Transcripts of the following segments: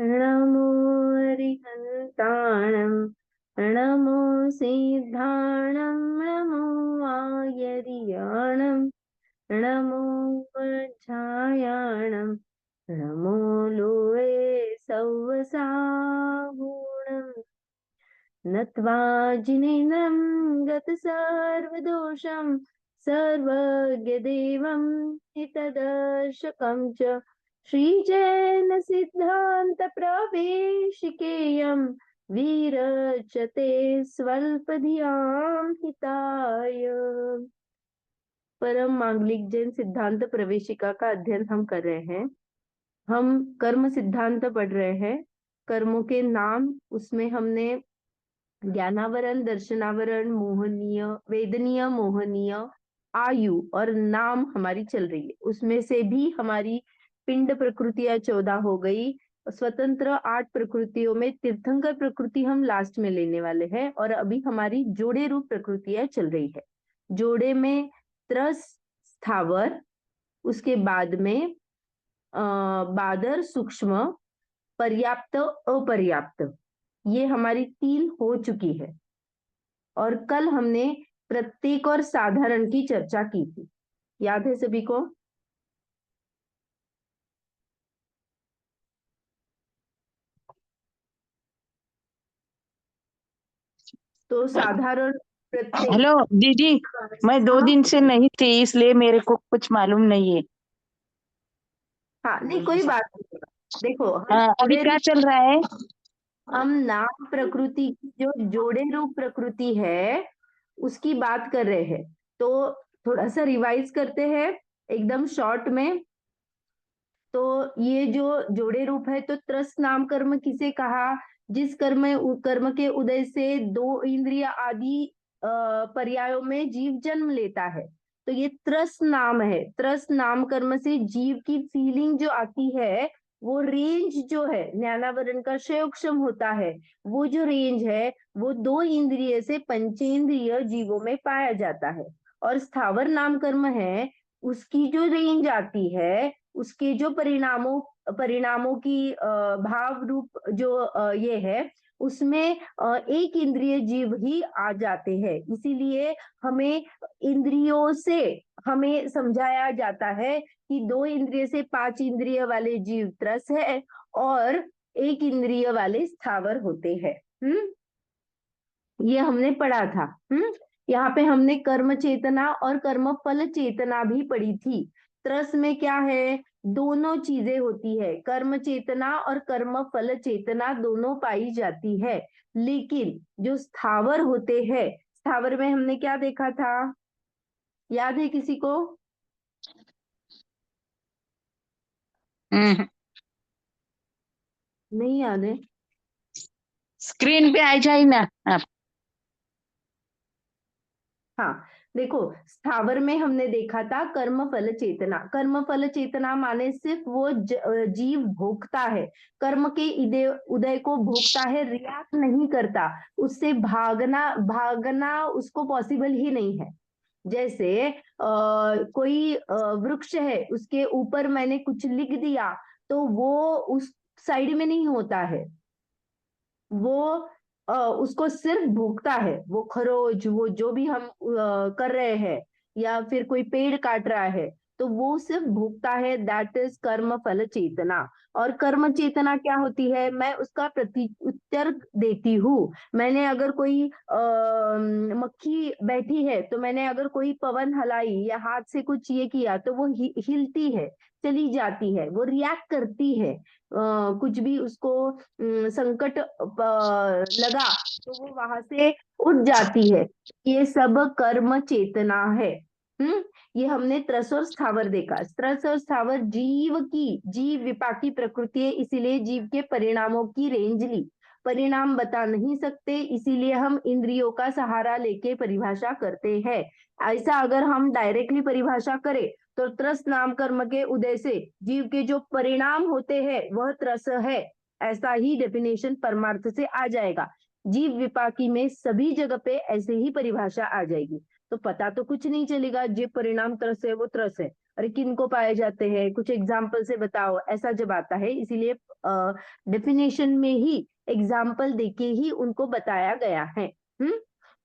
नमो अरिहन्ताणं नमो सिद्धाणं नमो आयर्याणं नमो वज्रायाणं नमो लोये सौवसागुणम् नत्वा जिनेन्द्रं गतसर्वदोषं सर्वज्ञदेवं हितदर्शकं च श्रीजैन सिद्धांत प्रवेशिकेयं विरचते स्वल्पधियां हिताय। परम मांगलिक जैन सिद्धांत प्रवेशिका का अध्ययन हम कर रहे हैं। हम कर्म सिद्धांत पढ़ रहे हैं। कर्मों के नाम, उसमें हमने ज्ञानावरण, दर्शनावरण, मोहनीय, वेदनीय, मोहनीय, आयु और नाम हमारी चल रही है। उसमें से भी हमारी पिंड प्रकृतियां 14 हो गई। स्वतंत्र 8 प्रकृतियों में तीर्थंकर प्रकृति हम लास्ट में लेने वाले हैं। और अभी हमारी जोड़े रूप प्रकृतियां चल रही है। जोड़े में त्रस, स्थावर, उसके बाद में बादर, सूक्ष्म, पर्याप्त, अपर्याप्त, ये हमारी 3 हो चुकी है। और कल हमने प्रत्येक और साधारण की चर्चा की थी, याद है सभी को? तो साधारण, प्रत्येक। हेलो दीदी, मैं 2 दिन से नहीं थी इसलिए मेरे को कुछ मालूम नहीं है। हाँ, नहीं कोई बात नहीं। देखो, अभी क्या चल रहा है? हम नाम प्रकृति की जो जोड़े रूप प्रकृति है उसकी बात कर रहे हैं। तो थोड़ा सा रिवाइज करते हैं एकदम शॉर्ट में। तो ये जो जोड़े रूप है, तो त्रस नाम कर्म किसे कहा? जिस कर्म के उदय से 2 इंद्रिय आदि पर्यायों में जीव जन्म लेता है, तो ये त्रस नाम है। त्रस नाम कर्म से जीव की फीलिंग जो आती है, वो रेंज जो है ज्ञानावरण का क्षयोक्षम होता है, वो जो रेंज है वो 2 इंद्रिय से पंचेंद्रिय जीवों में पाया जाता है। और स्थावर नाम कर्म है, उसकी जो रेंज आती है, उसके जो परिणामों की भाव रूप जो ये है, उसमें एक इंद्रिय जीव ही आ जाते हैं। इसीलिए हमें इंद्रियों से हमें समझाया जाता है कि 2 इंद्रिय से 5 इंद्रिय वाले जीव त्रस है और 1 इंद्रिय वाले स्थावर होते हैं। ये हमने पढ़ा था। यहाँ पे हमने कर्म चेतना और कर्म फल चेतना भी पढ़ी थी। त्रस में क्या है? दोनों चीजें होती है, कर्म चेतना और कर्म फल चेतना दोनों पाई जाती है। लेकिन जो स्थावर होते हैं, स्थावर में हमने क्या देखा था, याद है किसी को? नहीं याद है? स्क्रीन पे आ जाए ना आप। हाँ, देखो, स्थावर में हमने देखा था कर्म फल चेतना। कर्म फल चेतना माने सिर्फ वो जीव भोगता है, कर्म के उदय को भोगता है, रिएक्ट नहीं करता। उससे भागना भागना उसको पॉसिबल ही नहीं है। जैसे कोई वृक्ष है, उसके ऊपर मैंने कुछ लिख दिया, तो वो उस साइड में नहीं होता है, वो उसको सिर्फ भोगता है। वो खरोच, वो जो भी हम कर रहे हैं, या फिर कोई पेड़ काट रहा है, तो वो सिर्फ भोगता है। दैट इज कर्म फल चेतना। और कर्म चेतना क्या होती है? मैं उसका प्रति उत्तर देती हूँ। मैंने अगर कोई मक्खी बैठी है, तो मैंने अगर कोई पवन हलाई या हाथ से कुछ ये किया, तो वो हिलती है, चली जाती है, वो रिएक्ट करती है। कुछ भी उसको संकट लगा, तो वो वहां से उठ जाती है। ये सब कर्म चेतना है। ये हमने त्रस और स्थावर देखा। त्रस और स्थावर जीव विपाकी प्रकृति है, इसीलिए जीव के परिणामों की रेंज ली। परिणाम बता नहीं सकते, इसीलिए हम इंद्रियों का सहारा लेके परिभाषा करते हैं। ऐसा अगर हम डायरेक्टली परिभाषा करें, तो त्रस नाम कर्म के उदय से जीव के जो परिणाम होते हैं वह त्रस है, ऐसा ही डेफिनेशन परमार्थ से आ जाएगा। जीव विपाकी में सभी जगह पे ऐसे ही परिभाषा आ जाएगी। तो पता तो कुछ नहीं चलेगा, जो परिणाम त्रस है वो त्रस है, अरे किन को पाए जाते हैं, कुछ एग्जाम्पल से बताओ, ऐसा जब आता है, इसीलिए डेफिनेशन में ही एग्जाम्पल देके ही उनको बताया गया है।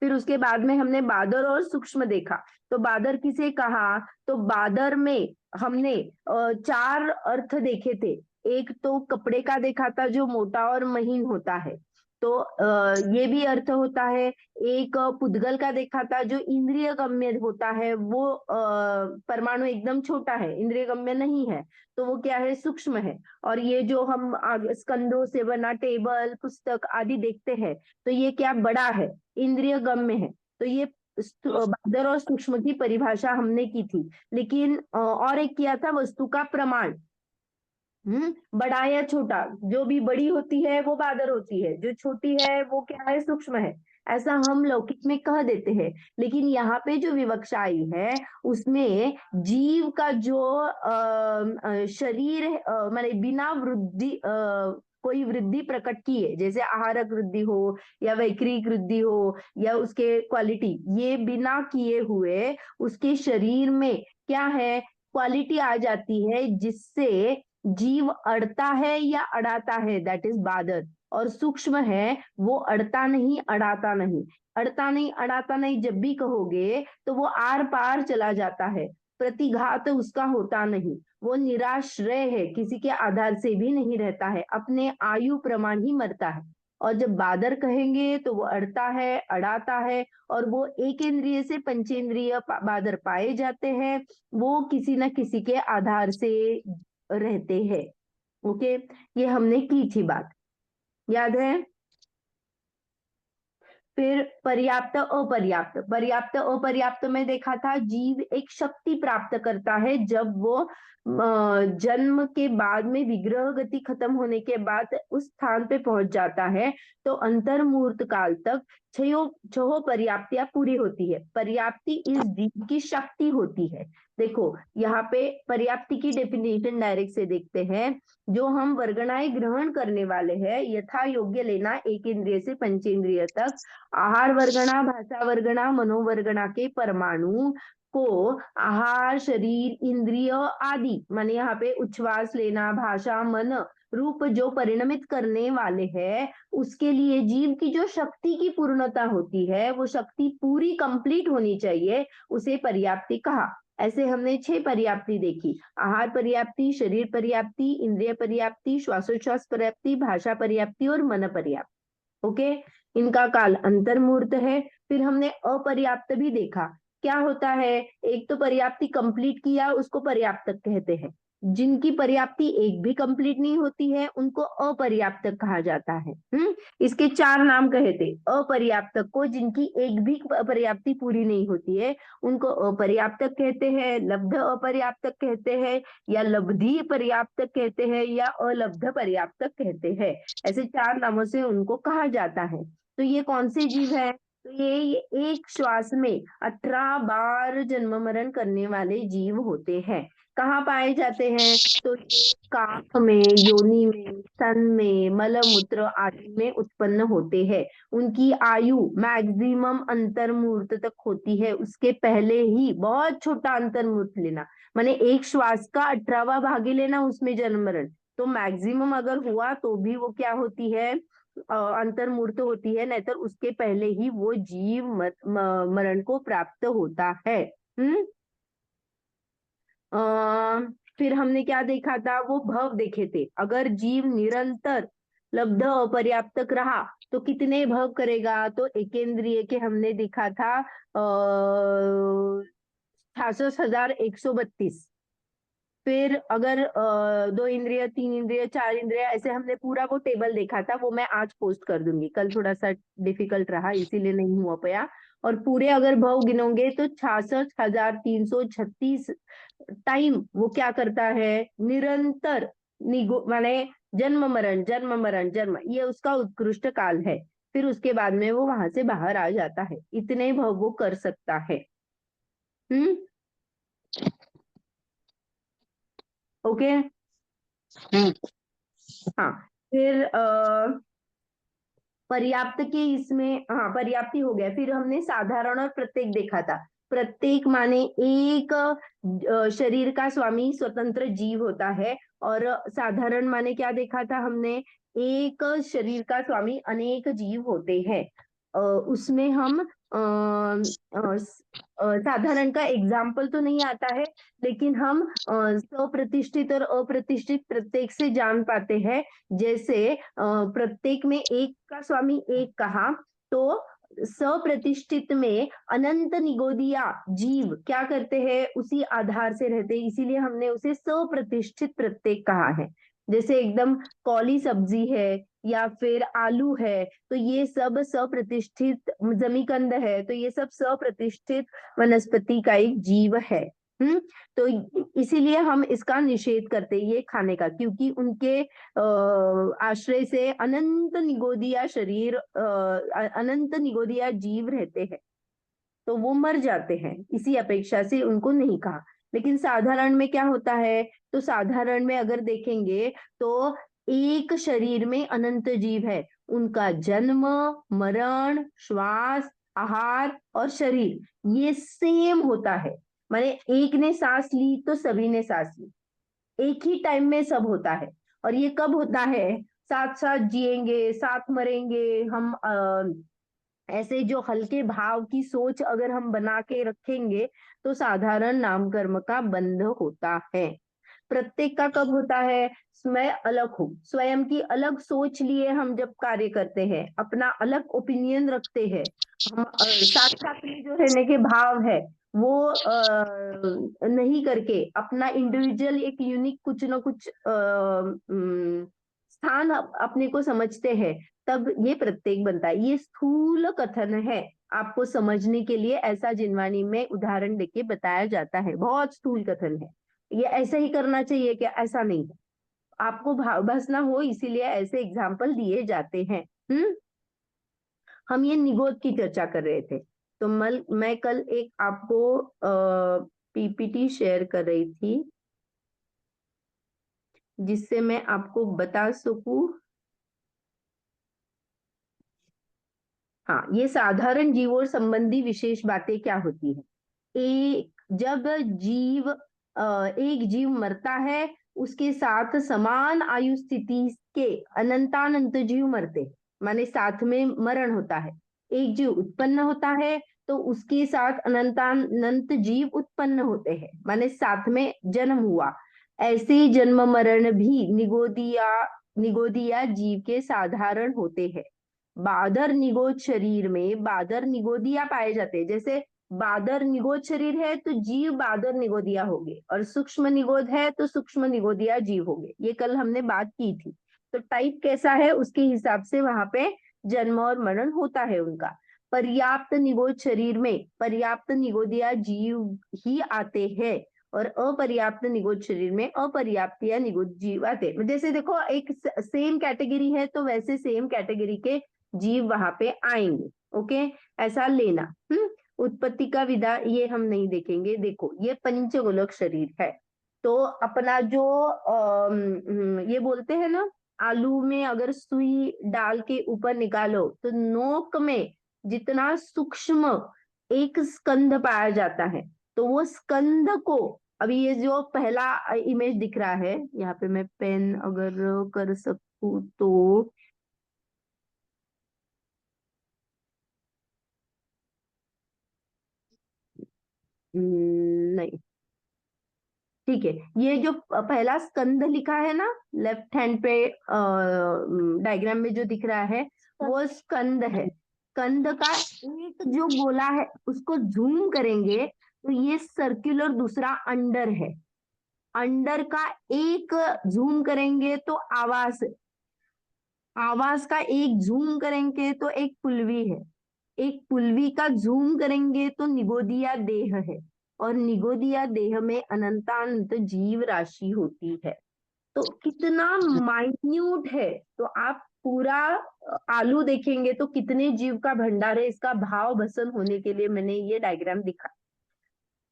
फिर उसके बाद में हमने बादर और सूक्ष्म देखा। तो बादर किसे कहा, तो बादर में हमने चार अर्थ देखे थे। एक तो कपड़े का देखा था जो मोटा और महीन होता है, तो ये भी अर्थ होता है। एक पुद्गल का देखा था जो इंद्रिय गम्य होता है, वो परमाणु एकदम छोटा है, इंद्रिय गम्य नहीं है, तो वो क्या है, सूक्ष्म है। और ये जो हम स्कंदों से बना टेबल पुस्तक आदि देखते हैं, तो ये क्या, बड़ा है, इंद्रिय गम्य है। तो ये बादर और सूक्ष्म की परिभाषा हमने की थी। लेकिन और एक किया था वस्तु का प्रमाण। बड़ा या छोटा, जो भी बड़ी होती है वो बादर होती है, जो छोटी है वो क्या है, सूक्ष्म है। ऐसा हम लौकिक में कह देते हैं। लेकिन यहाँ पे जो विवक्षा आई है उसमें जीव का जो शरीर है, माने बिना वृद्धि कोई वृद्धि प्रकट की है, जैसे आहारक वृद्धि हो या वैक्रिक वृद्धि हो या उसके क्वालिटी, ये बिना किए हुए उसके शरीर में क्या है, क्वालिटी आ जाती है, जिससे जीव अड़ता है या अड़ाता है, दैट इज बादर। और सूक्ष्म है, वो अड़ता नहीं अड़ाता नहीं। अड़ता नहीं अड़ाता नहीं जब भी कहोगे तो वो आर पार चला जाता है, प्रतिघात उसका होता नहीं, वो निराश्रय है, किसी के आधार से भी नहीं रहता है, अपने आयु प्रमाण ही मरता है। और जब बादर कहेंगे तो वो अड़ता है अड़ाता है, और वो एक इंद्रिय से पंचेंद्रिय बादर पाए जाते हैं, वो किसी न किसी के आधार से रहते हैं। ओके, ये हमने की थी बात, याद है। फिर पर्याप्त अपर्याप्त, पर्याप्त अपर्याप्त में देखा था जीव एक शक्ति प्राप्त करता है जब वो जन्म के बाद में विग्रह गति खत्म होने के बाद उस स्थान पे पहुंच जाता है, तो अंतर्मुहूर्त काल तक छह पर्याप्तियां पूरी होती है। पर्याप्ति इस जीव की शक्ति होती है। देखो यहाँ पे पर्याप्ति की डेफिनेशन डायरेक्ट से देखते हैं। जो हम वर्गणाएं ग्रहण करने वाले हैं, यथा योग्य लेना एक इंद्रिय से पंचेंद्रिय तक, आहार वर्गणा भाषा वर्गणा मनोवर्गणा के परमाणु को आहार शरीर इंद्रिय आदि, माने यहाँ पे उच्छ्वास लेना भाषा मन रूप जो परिणमित करने वाले हैं, उसके लिए जीव की जो शक्ति की पूर्णता होती है, वो शक्ति पूरी कंप्लीट होनी चाहिए, उसे पर्याप्ति कहा। ऐसे हमने 6 पर्याप्ति देखी, आहार पर्याप्ति, शरीर पर्याप्ति, इंद्रिय पर्याप्ति, श्वासोच्छ्वास पर्याप्ति, भाषा पर्याप्ति और मन पर्याप्ति। ओके, इनका काल अंतर्मुहूर्त है। फिर हमने अपर्याप्त भी देखा, क्या होता है, एक तो पर्याप्ति कंप्लीट किया उसको पर्याप्त कहते हैं, जिनकी पर्याप्ति एक भी कंप्लीट नहीं होती है उनको अपर्याप्त कहा जाता है। इसके 4 नाम कहे थे अपर्याप्त को, जिनकी एक भी पर्याप्ति पूरी नहीं होती है उनको अपर्याप्त कहते हैं, लब्ध अपर्याप्त कहते हैं, या लब्धि पर्याप्त कहते हैं, या अलब्ध पर्याप्त कहते हैं। ऐसे 4 नामों से उनको कहा जाता है। तो ये कौन से जीव है, तो ये एक श्वास में 18 बार जन्म मरण करने वाले जीव होते हैं। कहाँ पाए जाते हैं, तो काख में, योनि में, स्तन में, मल मूत्र आदि में उत्पन्न होते हैं। उनकी आयु मैक्सिमम अंतर्मुहूर्त तक होती है, उसके पहले ही बहुत छोटा अंतर्मुहूर्त लेना, माने एक श्वास का 18वां भागी लेना, उसमें जन्म मरण, तो मैक्सिमम अगर हुआ तो भी वो क्या होती है, अंतर्मूर्त होती है, नहीं तो उसके पहले ही वो जीव मरण को प्राप्त होता है। हम्म फिर हमने क्या देखा था, वो भव देखे थे। अगर जीव निरंतर लब्ध अपर्याप्त रहा तो कितने भव करेगा, तो एकेंद्रिय के हमने देखा था 66,132। फिर अगर 2 इंद्रिय 3 इंद्रिय 4 इंद्रिय, ऐसे हमने पूरा वो टेबल देखा था, वो मैं आज पोस्ट कर दूंगी, कल थोड़ा सा डिफिकल्ट रहा इसीलिए नहीं हुआ पाया। और पूरे अगर भाव गिनोगे तो 66,336 टाइम वो क्या करता है, निरंतर निगो माने जन्म मरण जन्म मरण जन्म, ये उसका उत्कृष्ट काल है। फिर उसके बाद में वो वहां से बाहर आ जाता है, इतने भाव वो कर सकता है। हम्म ओके। हम्म हाँ, फिर पर्याप्त के इसमें, हाँ पर्याप्ति हो गया। फिर हमने साधारण और प्रत्येक देखा था। प्रत्येक माने एक शरीर का स्वामी स्वतंत्र जीव होता है। और साधारण माने क्या देखा था हमने, एक शरीर का स्वामी अनेक जीव होते हैं। उसमें हम साधारण का एग्जाम्पल तो नहीं आता है, लेकिन हम स्वप्रतिष्ठित और अप्रतिष्ठित प्रत्येक से जान पाते हैं। जैसे प्रत्येक में एक का स्वामी एक कहा, तो सप्रतिष्ठित में अनंत निगोदिया जीव क्या करते हैं, उसी आधार से रहते हैं, इसीलिए हमने उसे सप्रतिष्ठित प्रत्येक कहा है। जैसे एकदम कौली सब्जी है या फिर आलू है, तो ये सब सप्रतिष्ठित, जमीकंद है तो ये सब सप्रतिष्ठित वनस्पति का एक जीव है। तो इसीलिए हम इसका निषेध करते हैं ये खाने का, क्योंकि उनके आश्रय से अनंत निगोदिया शरीर, अनंत निगोदिया जीव रहते हैं, तो वो मर जाते हैं, इसी अपेक्षा से उनको नहीं कहा। लेकिन साधारण में क्या होता है, तो साधारण में अगर देखेंगे तो एक शरीर में अनंत जीव है, उनका जन्म, मरण, श्वास, आहार और शरीर ये सेम होता है। माने एक ने सांस ली तो सभी ने सांस ली, एक ही टाइम में सब होता है। और ये कब होता है, साथ साथ जिएंगे साथ मरेंगे हम, ऐसे जो हल्के भाव की सोच अगर हम बना के रखेंगे तो साधारण नाम कर्म का बंध होता है। प्रत्येक का कब होता है, मैं अलग हूँ, स्वयं की अलग सोच लिए हम जब कार्य करते हैं, अपना अलग ओपिनियन रखते हैं, हम साथ साथ में जो रहने के भाव है वो नहीं करके अपना इंडिविजुअल एक यूनिक कुछ ना कुछ स्थान अपने को समझते हैं, तब ये प्रत्येक बनता है। ये स्थूल कथन है, आपको समझने के लिए ऐसा जिनवाणी में उदाहरण देके बताया जाता है, बहुत स्थूल कथन है। ये ऐसे ही करना चाहिए क्या, ऐसा नहीं, आपको भाव बस ना हो इसीलिए ऐसे एग्जाम्पल दिए जाते हैं। हम ये निगोद की चर्चा कर रहे थे, तो मैं कल एक आपको पीपीटी शेयर कर रही थी जिससे मैं आपको बता सकूं। हाँ, ये साधारण जीवों संबंधी विशेष बातें क्या होती है। जब जीव एक जीव मरता है, उसके साथ समान आयु स्थिति के अनंतानंत जीव मरते हैं, माने साथ में मरण होता है। एक जीव उत्पन्न होता है तो उसके साथ अनंतानंत जीव उत्पन्न होते हैं, माने साथ में जन्म हुआ। ऐसे जन्म मरण भी निगोदिया निगोदिया जीव के साधारण होते हैं। बादर निगोद शरीर में बादर निगोदिया पाए जाते हैं। जैसे बादर निगोद शरीर है तो जीव बादर निगोदिया होंगे, और सूक्ष्म निगोद है तो सूक्ष्म निगोदिया जीव होंगे, ये कल हमने बात की थी। तो टाइप कैसा है उसके हिसाब से वहां पे जन्म और मरण होता है उनका। पर्याप्त निगोद शरीर में पर्याप्त निगोदिया जीव ही आते हैं, और अपर्याप्त निगोद शरीर में अपर्याप्त या निगोद जीव आते हैं। जैसे देखो एक सेम कैटेगरी है तो वैसे सेम कैटेगरी के जीव वहां पे आएंगे। ओके, ऐसा लेना। उत्पत्ति का विधा ये हम नहीं देखेंगे। देखो ये पंचगोलक शरीर है, तो अपना जो ये बोलते हैं ना, आलू में अगर सुई डाल के ऊपर निकालो तो नोक में जितना सूक्ष्म एक स्कंद पाया जाता है, तो वो स्कंद को, अभी ये जो पहला इमेज दिख रहा है यहाँ पे, मैं पेन अगर कर सकूं तो, नहीं, ठीक है, ये जो पहला स्कंद लिखा है ना लेफ्ट हैंड पे डायग्राम में जो दिख रहा है, वो स्कंद है। स्कंद का एक जो गोला है उसको जूम करेंगे तो ये सर्कुलर दूसरा अंडर है। अंडर का एक जूम करेंगे तो आवास है। आवास का एक जूम करेंगे तो एक पुलवी है। एक पुलवी का जूम करेंगे तो निगोदिया देह है, और निगोदिया देह में अनंतानंत जीव राशि होती है। तो कितना माइन्यूट है, तो आप पूरा आलू देखेंगे तो कितने जीव का भंडार है, इसका भाव भसन होने के लिए मैंने ये डायग्राम दिखा।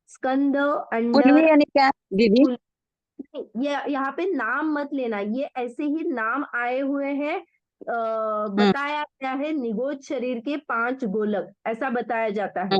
स्कंद, कुल्वी अंडर, यानी क्या दीदी? पुल, ये यहाँ पे नाम मत लेना, ये ऐसे ही नाम आए हुए हैं। हम्म बताया गया है निगोद शरीर के 5 गोलक, ऐसा बताया जाता है।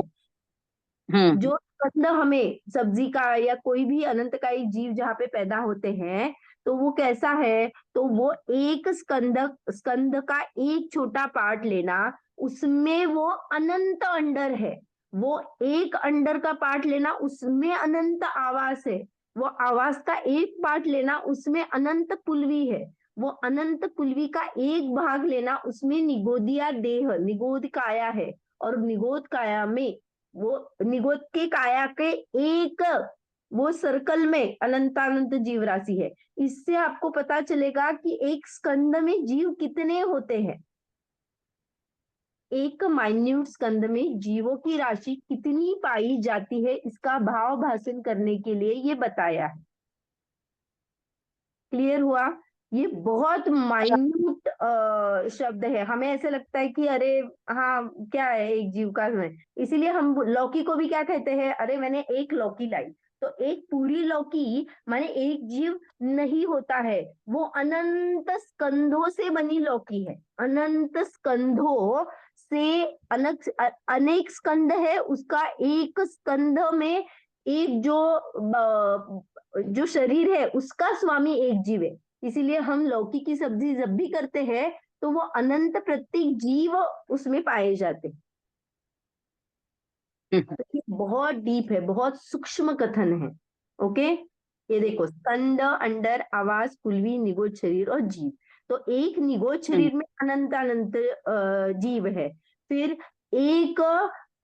जो स्कंद हमें सब्जी का या कोई भी अनंतकायी जीव जहाँ पे पैदा होते हैं, तो वो कैसा है, तो वो एक स्कंद स्कंद का एक छोटा पार्ट लेना, उसमें वो अनंत अंडर है। वो एक अंडर का पार्ट लेना, उसमें अनंत आवास है। वो आवास का एक पार्ट लेना, उसमें अनंत पुलवी है। वो अनंत पुलवी का एक भाग लेना, उसमें निगोदिया देह, निगोद काया है। और निगोद काया में वो निगोद के काया के एक वो सर्कल में अनंतानंत जीव राशि है। इससे आपको पता चलेगा कि एक स्कंद में जीव कितने होते हैं। एक माइन्यूट स्कंद में जीवों की राशि कितनी पाई जाती है, इसका भाव भाषण करने के लिए ये बताया है। क्लियर हुआ? ये बहुत माइन्यूट शब्द है। हमें ऐसे लगता है कि अरे हाँ क्या है एक जीव का में, इसीलिए हम लौकी को भी क्या कहते हैं, अरे मैंने एक लौकी लाई। तो एक पूरी लौकी माने एक जीव नहीं होता है, वो अनंत स्कंधों से बनी लौकी है। अनंत स्कंधों से अनेक स्कंद है, उसका एक स्कंध में एक जो शरीर है उसका स्वामी एक जीव है। इसीलिए हम लौकी की सब्जी जब भी करते हैं तो वो अनंत प्रत्येक जीव उसमें पाए जाते हैं। तो ये बहुत डीप है, बहुत सूक्ष्म कथन है। ओके, ये देखो, स्कंद, अंडर, आवास, कुलवी, निगोद शरीर और जीव। तो एक निगोद शरीर में अनंत अनंत जीव है। फिर एक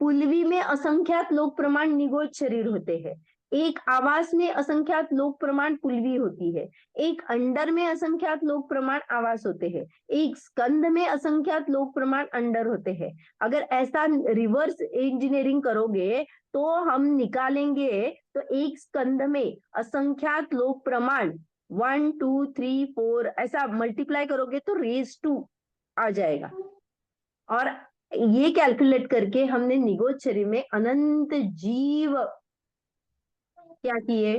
पुलवी में असंख्यात लोक प्रमाण निगोद शरीर होते हैं। एक आवास में असंख्यात लोक प्रमाण पुलवी होती है। एक अंडर में असंख्यात लोक प्रमाण आवास होते हैं। एक स्कंद में असंख्यात लोक प्रमाण अंडर होते हैं। अगर ऐसा रिवर्स इंजीनियरिंग करोगे तो हम निकालेंगे, तो एक स्कंद में असंख्यात लोक प्रमाण 1 2 3 4 ऐसा मल्टीप्लाई करोगे तो रेज टू आ जाएगा। और ये कैलकुलेट करके हमने निगोद शरीर में अनंत जीव क्या किए,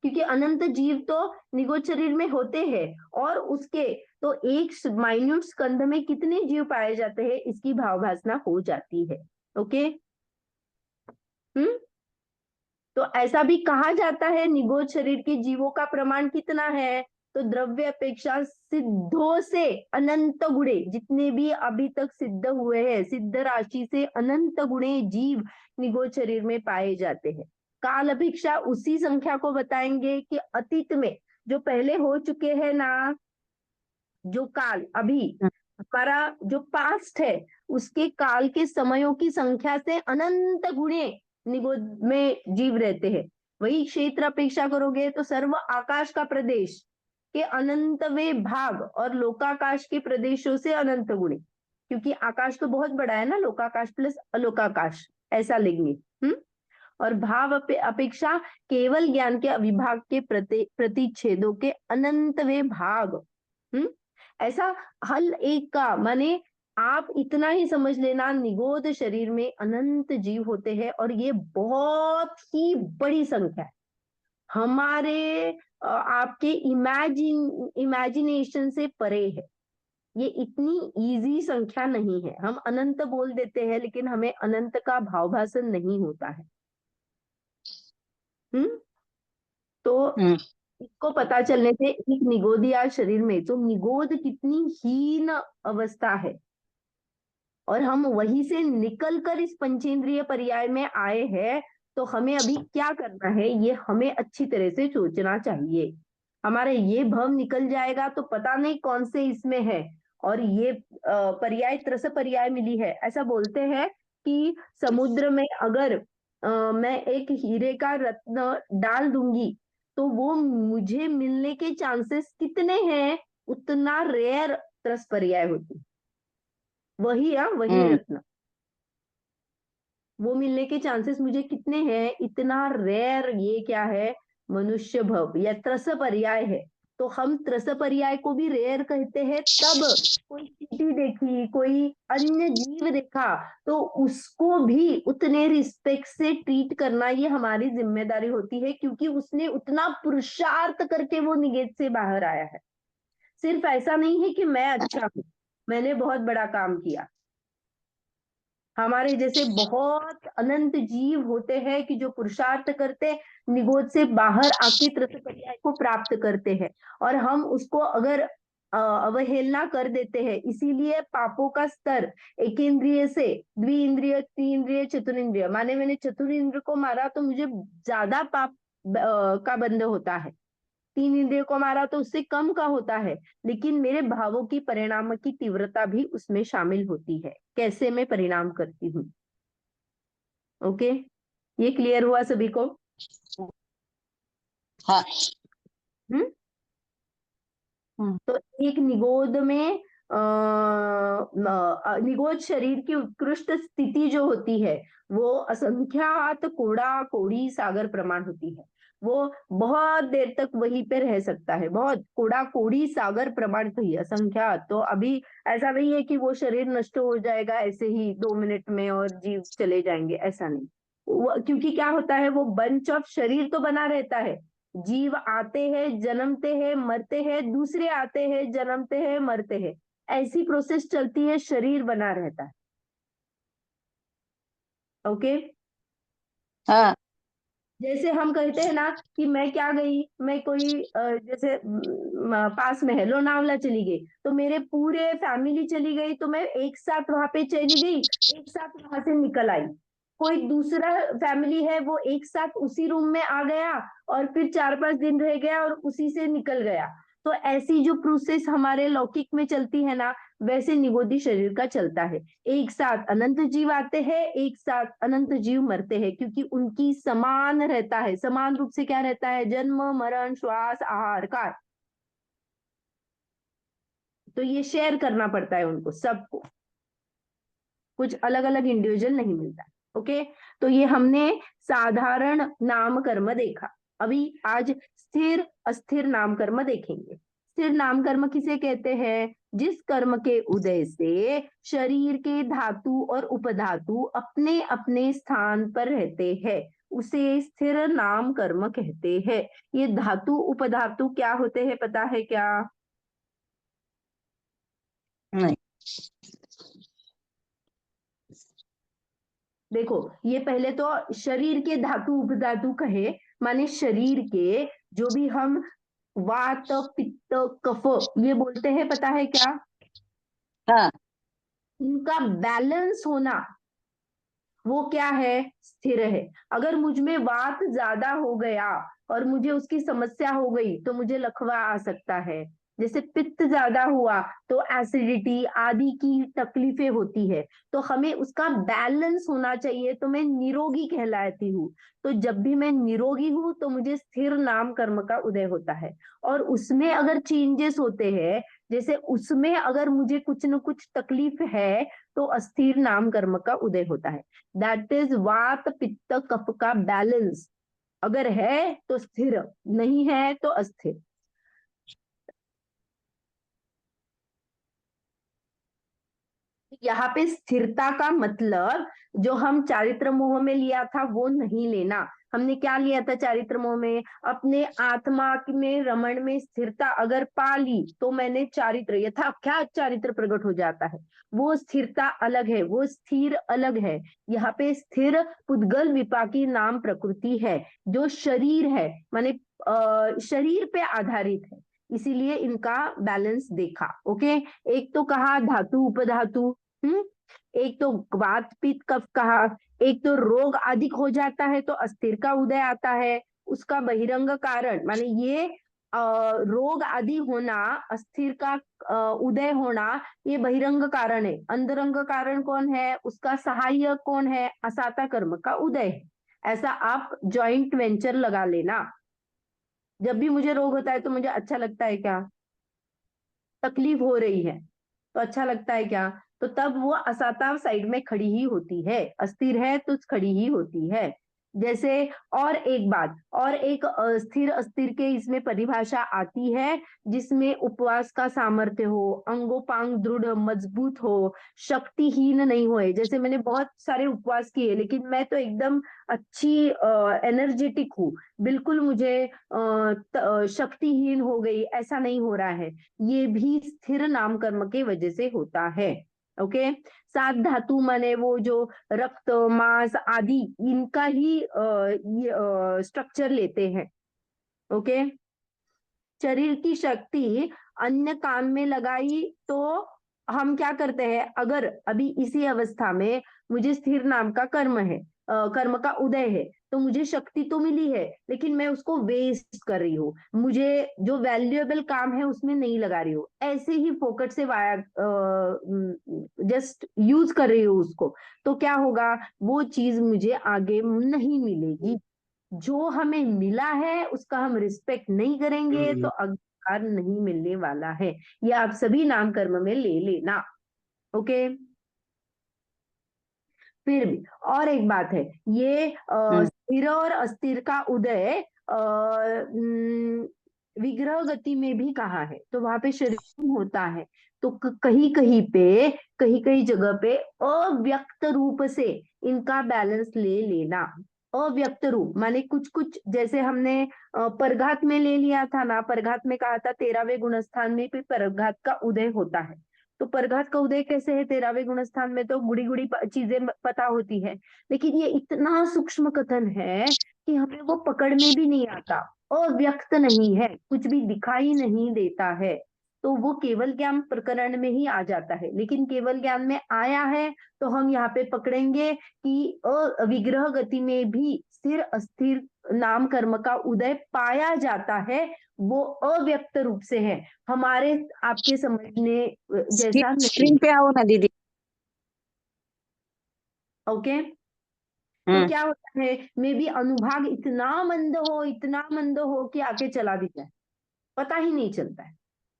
क्योंकि अनंत जीव तो निगोद शरीर में होते हैं। और उसके तो एक माइन्यूट स्कंद में कितने जीव पाए जाते हैं, इसकी भावभाषा हो जाती है। ओके, तो ऐसा भी कहा जाता है निगोद शरीर के जीवों का प्रमाण कितना है, तो द्रव्य अपेक्षा सिद्धों से अनंत गुणे, जितने भी अभी तक सिद्ध हुए हैं, सिद्ध राशि से अनंत गुणे जीव निगोद शरीर में पाए जाते हैं। काल अपेक्षा उसी संख्या को बताएंगे कि अतीत में जो पहले हो चुके हैं ना, जो काल अभी हमारा जो पास्ट है, उसके काल के समयों की संख्या से अनंत गुणे निगोद में जीव रहते हैं। वही क्षेत्र अपेक्षा करोगे तो सर्व आकाश का प्रदेश के अनंतवे भाग और लोकाकाश के प्रदेशों से अनंत गुणे, क्योंकि आकाश तो बहुत बड़ा है ना, लोकाकाश प्लस अलोकाकाश ऐसा लेंगे। और भाव अपेक्षा केवल ज्ञान के अविभाग के प्रतिच्छेदों के अनंतवे भाग। ऐसा हल एक का माने आप इतना ही समझ लेना, निगोद शरीर में अनंत जीव होते हैं और ये बहुत ही बड़ी संख्या है। हमारे आपके इमेजिनेशन से परे है। ये इतनी इजी संख्या नहीं है। हम अनंत बोल देते हैं लेकिन हमें अनंत का भावभाषण नहीं होता है। तो इसको पता चलने से एक निगोदिया शरीर में तो निगोद कितनी हीन अवस्था है, और हम वहीं से निकलकर इस पंचेंद्रिय पर्याय में आए हैं। तो हमें अभी क्या करना है, ये हमें अच्छी तरह से सोचना चाहिए। हमारा ये भव निकल जाएगा तो पता नहीं कौन से इसमें है। और ये पर्याय त्रस पर्याय मिली है। ऐसा बोलते हैं कि समुद्र में अगर मैं एक हीरे का रत्न डाल दूंगी तो वो मुझे मिलने के चांसेस कितने हैं, उतना रेयर त्रस पर्याय होती। वही रत्न, वो मिलने के चांसेस मुझे कितने हैं, इतना रेयर ये क्या है, मनुष्य भव या त्रस पर्याय है। तो हम त्रस पर्याय को भी रेयर कहते हैं। तब कोई चींटी देखी, कोई अन्य जीव देखा, तो उसको भी उतने रिस्पेक्ट से ट्रीट करना ये हमारी जिम्मेदारी होती है, क्योंकि उसने उतना पुरुषार्थ करके वो निगेत से बाहर आया है। सिर्फ ऐसा नहीं है कि मैं अच्छा हूं, मैंने बहुत बड़ा काम किया। हमारे जैसे बहुत अनंत जीव होते हैं कि जो पुरुषार्थ करते, निगोद से बाहर आके तृतीय पर्याय को प्राप्त करते हैं, और हम उसको अगर अवहेलना कर देते हैं, इसीलिए पापों का स्तर एकेंद्रिय से द्विइंद्रिय, त्रिइंद्रिय, चतुरिंद्रिय, माने मैंने चतुरिंद्र को मारा तो मुझे ज्यादा पाप का बंध होता है, तीन इंद्रियों को मारा तो उससे कम का होता है, लेकिन मेरे भावों की परिणाम की तीव्रता भी उसमें शामिल होती है, कैसे मैं परिणाम करती हूँ। ओके, ये क्लियर हुआ सभी को? हाँ। हम्म। तो एक निगोद में निगोद शरीर की उत्कृष्ट स्थिति जो होती है वो असंख्यात कोड़ा कोड़ी सागर प्रमाण होती है, वो बहुत देर तक वहीं पे रह सकता है, बहुत कोड़ा कोड़ी सागर प्रमाण कही असंख्यात, तो अभी ऐसा नहीं है कि वो शरीर नष्ट हो जाएगा ऐसे ही 2 मिनट में और जीव चले जाएंगे, ऐसा नहीं। क्योंकि क्या होता है, वो बंच ऑफ शरीर तो बना रहता है, जीव आते हैं, जन्मते हैं, मरते हैं, दूसरे आते हैं, जन्मते हैं, मरते हैं, ऐसी प्रोसेस चलती है, शरीर बना रहता है। ओके। हाँ। जैसे हम कहते हैं ना कि मैं क्या गई, मैं कोई जैसे पास में है लोनावला चली गई, तो मेरे पूरे फैमिली चली गई, तो मैं एक साथ वहां पे चली गई, एक साथ वहां से निकल आई। कोई दूसरा फैमिली है, वो एक साथ उसी रूम में आ गया और फिर 4-5 दिन रह गया और उसी से निकल गया। तो ऐसी जो प्रोसेस हमारे लौकिक में चलती है ना, वैसे निगोदी शरीर का चलता है। एक साथ अनंत जीव आते हैं, एक साथ अनंत जीव मरते हैं, क्योंकि उनकी समान रहता है, समान रूप से क्या रहता है, जन्म मरण श्वास आहार का, तो ये शेयर करना पड़ता है उनको सबको, कुछ अलग अलग इंडिविजुअल नहीं मिलता। ओके, तो ये हमने साधारण नाम कर्म देखा। अभी आज स्थिर अस्थिर नाम कर्म देखेंगे। स्थिर नाम कर्म किसे कहते हैं? जिस कर्म के उदय से शरीर के धातु और उपधातु अपने अपने स्थान पर रहते हैं, उसे स्थिर नाम कर्म कहते हैं। ये धातु उपधातु क्या होते हैं, पता है क्या? नहीं। देखो, ये पहले तो शरीर के धातु उपधातु कहे, माने शरीर के जो भी हम वात पित्त कफ ये बोलते हैं, पता है क्या? हाँ। उनका बैलेंस होना, वो क्या है? स्थिर है। अगर मुझ में वात ज्यादा हो गया और मुझे उसकी समस्या हो गई तो मुझे लकवा आ सकता है। जैसे पित्त ज्यादा हुआ तो एसिडिटी आदि की तकलीफें होती है, तो हमें उसका बैलेंस होना चाहिए, तो मैं निरोगी कहलाती हूँ। तो जब भी मैं निरोगी हूँ तो मुझे स्थिर नाम कर्म का उदय होता है। और उसमें अगर चेंजेस होते हैं, जैसे उसमें अगर मुझे कुछ न कुछ तकलीफ है, तो अस्थिर नाम कर्म का उदय होता है। दैट इज वात पित्त कफ का बैलेंस, अगर है तो स्थिर, नहीं है तो अस्थिर। यहाँ पे स्थिरता का मतलब जो हम चारित्र मोह में लिया था वो नहीं लेना। हमने क्या लिया था चारित्र मोह में? अपने आत्मा में रमण में स्थिरता अगर पा ली तो मैंने चारित्र यथाख्यात चारित्र प्रकट हो जाता है। वो स्थिरता अलग है, वो स्थिर अलग है। यहाँ पे स्थिर पुद्गल विपाकी नाम प्रकृति है, जो शरीर है, माने शरीर पे आधारित है, इसीलिए इनका बैलेंस देखा। ओके, एक तो कहा धातु उपधातु, एक तो वात पित्त कफ कहा, एक तो रोग अधिक हो जाता है तो अस्थिर का उदय आता है, उसका बहिरंग कारण माने ये रोग आदि होना, अस्थिर का उदय होना, ये बहिरंग कारण है। अंतरंग कारण कौन है? उसका सहायक कौन है? असाता कर्म का उदय है। ऐसा आप जॉइंट वेंचर लगा लेना। जब भी मुझे रोग होता है तो मुझे अच्छा लगता है क्या? तकलीफ हो रही है तो अच्छा लगता है क्या? तो तब वो असाता साइड में खड़ी ही होती है, अस्थिर है तो खड़ी ही होती है। जैसे और एक बात, और एक स्थिर अस्थिर के इसमें परिभाषा आती है, जिसमें उपवास का सामर्थ्य हो, अंगोपांग दृढ़ मजबूत हो, शक्तिहीन नहीं होए। जैसे मैंने बहुत सारे उपवास किए लेकिन मैं तो एकदम अच्छी एनर्जेटिक हूँ, बिल्कुल मुझे शक्तिहीन हो गई, ऐसा नहीं हो रहा है। ये भी स्थिर नाम कर्म के वजह से होता है। ओके। 7 धातु माने वो जो रक्त, मांस आदि इनका ही स्ट्रक्चर लेते हैं। ओके। शरीर की शक्ति अन्य काम में लगाई तो हम क्या करते हैं, अगर अभी इसी अवस्था में मुझे स्थिर नाम का कर्म है, कर्म का उदय है, तो मुझे शक्ति तो मिली है, लेकिन मैं उसको वेस्ट कर रही हूँ, मुझे जो वैल्यूएबल काम है उसमें नहीं लगा रही हूँ, ऐसे ही फोकट से वाया जस्ट यूज कर रही हूँ उसको, तो क्या होगा, वो चीज मुझे आगे नहीं मिलेगी। जो हमें मिला है उसका हम रिस्पेक्ट नहीं करेंगे तो अग्रकार नहीं मिलने वाला है। ये आप सभी नाम कर्म में ले लेना। ओके। फिर भी और एक बात है, ये स्थिर और अस्थिर का उदय विग्रह गति में भी कहा है, तो वहां पे शरीर होता है, तो कहीं कहीं कहीं जगह पे अव्यक्त रूप से इनका बैलेंस ले लेना। अव्यक्त रूप माने कुछ कुछ, जैसे हमने परघात में ले लिया था ना, परघात में कहा था 13वें गुणस्थान में भी परघात का उदय होता है। तो परघात का उदय कैसे है, 13वें गुणस्थान में तो गुड़ी गुड़ी चीजें पता होती है, लेकिन ये इतना सूक्ष्म कथन है कि हमें वो पकड़ में भी नहीं आता, अव्यक्त नहीं है, कुछ भी दिखाई नहीं देता है, तो वो केवल ज्ञान प्रकरण में ही आ जाता है। लेकिन केवल ज्ञान में आया है तो हम यहाँ पे पकड़ेंगे कि विग्रह गति में भी स्थिर अस्थिर नाम कर्म का उदय पाया जाता है, वो अव्यक्त रूप से है, हमारे आपके समझने जैसा नहीं। स्क्रीन पे आओ ना दीदी। ओके। तो क्या होता है, मे बी अनुभाग इतना मंद हो कि आके चला भी जाए, पता ही नहीं चलता है।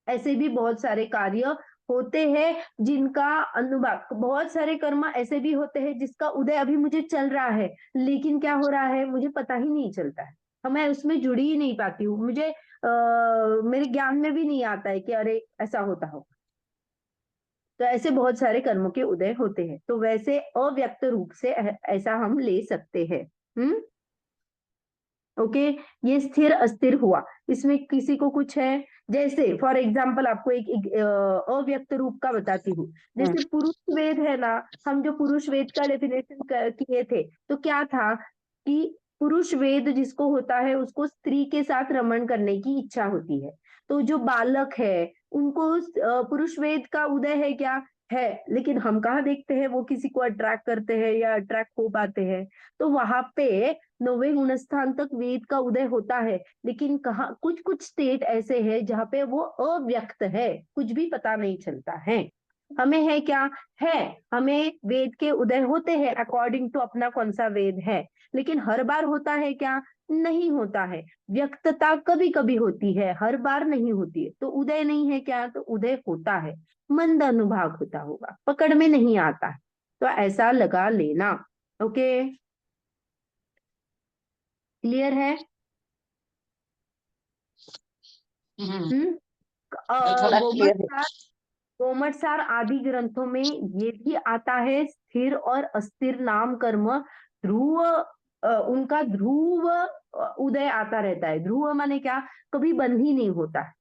ऐसे भी बहुत सारे कार्य होते हैं जिनका अनुभाग, बहुत सारे कर्म ऐसे भी होते हैं जिसका उदय अभी मुझे चल रहा है, लेकिन क्या हो रहा है मुझे पता ही नहीं चलता है, मैं उसमें जुड़ी ही नहीं पाती हूँ, मुझे मेरे ज्ञान में भी नहीं आता है कि अरे ऐसा होता हो। तो ऐसे बहुत सारे कर्मों के उदय होते हैं, तो वैसे अव्यक्त रूप से ऐसा हम ले सकते हैं। हम्म। ओके। ये स्थिर अस्थिर हुआ, इसमें किसी को कुछ है, जैसे फॉर एग्जाम्पल आपको एक अव्यक्त रूप का बताती हूँ। जैसे पुरुष वेद है ना, हम जो पुरुष वेद का डेफिनेशन किए थे, तो क्या था कि पुरुष वेद जिसको होता है उसको स्त्री के साथ रमण करने की इच्छा होती है, तो जो बालक है उनको पुरुष वेद का उदय है क्या, है, लेकिन हम कहाँ देखते हैं वो किसी को अट्रैक्ट करते हैं या अट्रैक्ट हो पाते हैं। तो वहां पे 9वें गुणस्थान तक वेद का उदय होता है, लेकिन कहा कुछ कुछ स्टेट ऐसे हैं जहाँ पे वो अव्यक्त है, कुछ भी पता नहीं चलता है। हमें है क्या, है, हमें वेद के उदय होते हैं अकॉर्डिंग टू अपना कौन सा वेद है, लेकिन हर बार होता है क्या, नहीं होता है। व्यक्तता कभी कभी होती है, हर बार नहीं होती है, तो उदय नहीं है क्या, तो उदय होता है, मंद अनुभाग होता होगा, पकड़ में नहीं आता है, तो ऐसा लगा लेना। ओके। क्लियर है। हम्म। थोड़ा क्लियर है। गोमटसार, गोमटसार आदि ग्रंथों में ये भी आता है, स्थिर और अस्थिर नाम कर्म ध्रुव, उनका ध्रुव उदय आता रहता है। ध्रुव माने क्या, कभी बंद ही नहीं होता है,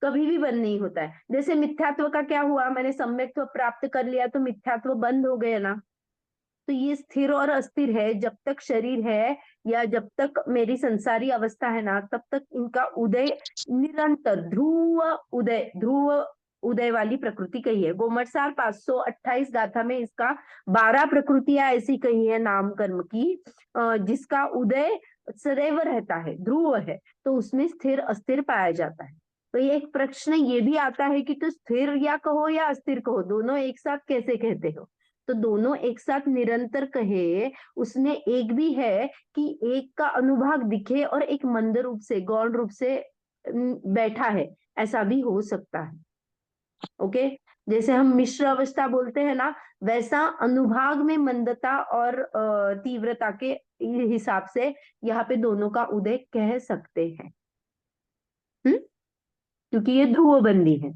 कभी भी बंद नहीं होता है। जैसे मिथ्यात्व का क्या हुआ, मैंने सम्यक्त्व प्राप्त कर लिया तो मिथ्यात्व बंद हो गया ना, तो ये स्थिर और अस्थिर है, जब तक शरीर है या जब तक मेरी संसारी अवस्था है ना, तब तक इनका उदय निरंतर ध्रुव उदय, ध्रुव उदय वाली प्रकृति कही है। गोमटसार 528 गाथा में इसका 12 प्रकृतियां ऐसी कही है नाम कर्म की, जिसका उदय सदैव रहता है, ध्रुव है, तो उसमें स्थिर अस्थिर पाया जाता है। तो ये एक प्रश्न ये भी आता है कि तो स्थिर या कहो या अस्थिर कहो, दोनों एक साथ कैसे कहते हो, तो दोनों एक साथ निरंतर कहे, उसमें एक भी है कि एक का अनुभाग दिखे और एक मंद रूप से गौण रूप से बैठा है, ऐसा भी हो सकता है। ओके। जैसे हम मिश्र अवस्था बोलते हैं ना, वैसा अनुभाग में मंदता और तीव्रता के हिसाब से यहाँ पे दोनों का उदय कह सकते हैं। क्योंकि ये ध्रुव बंदी है।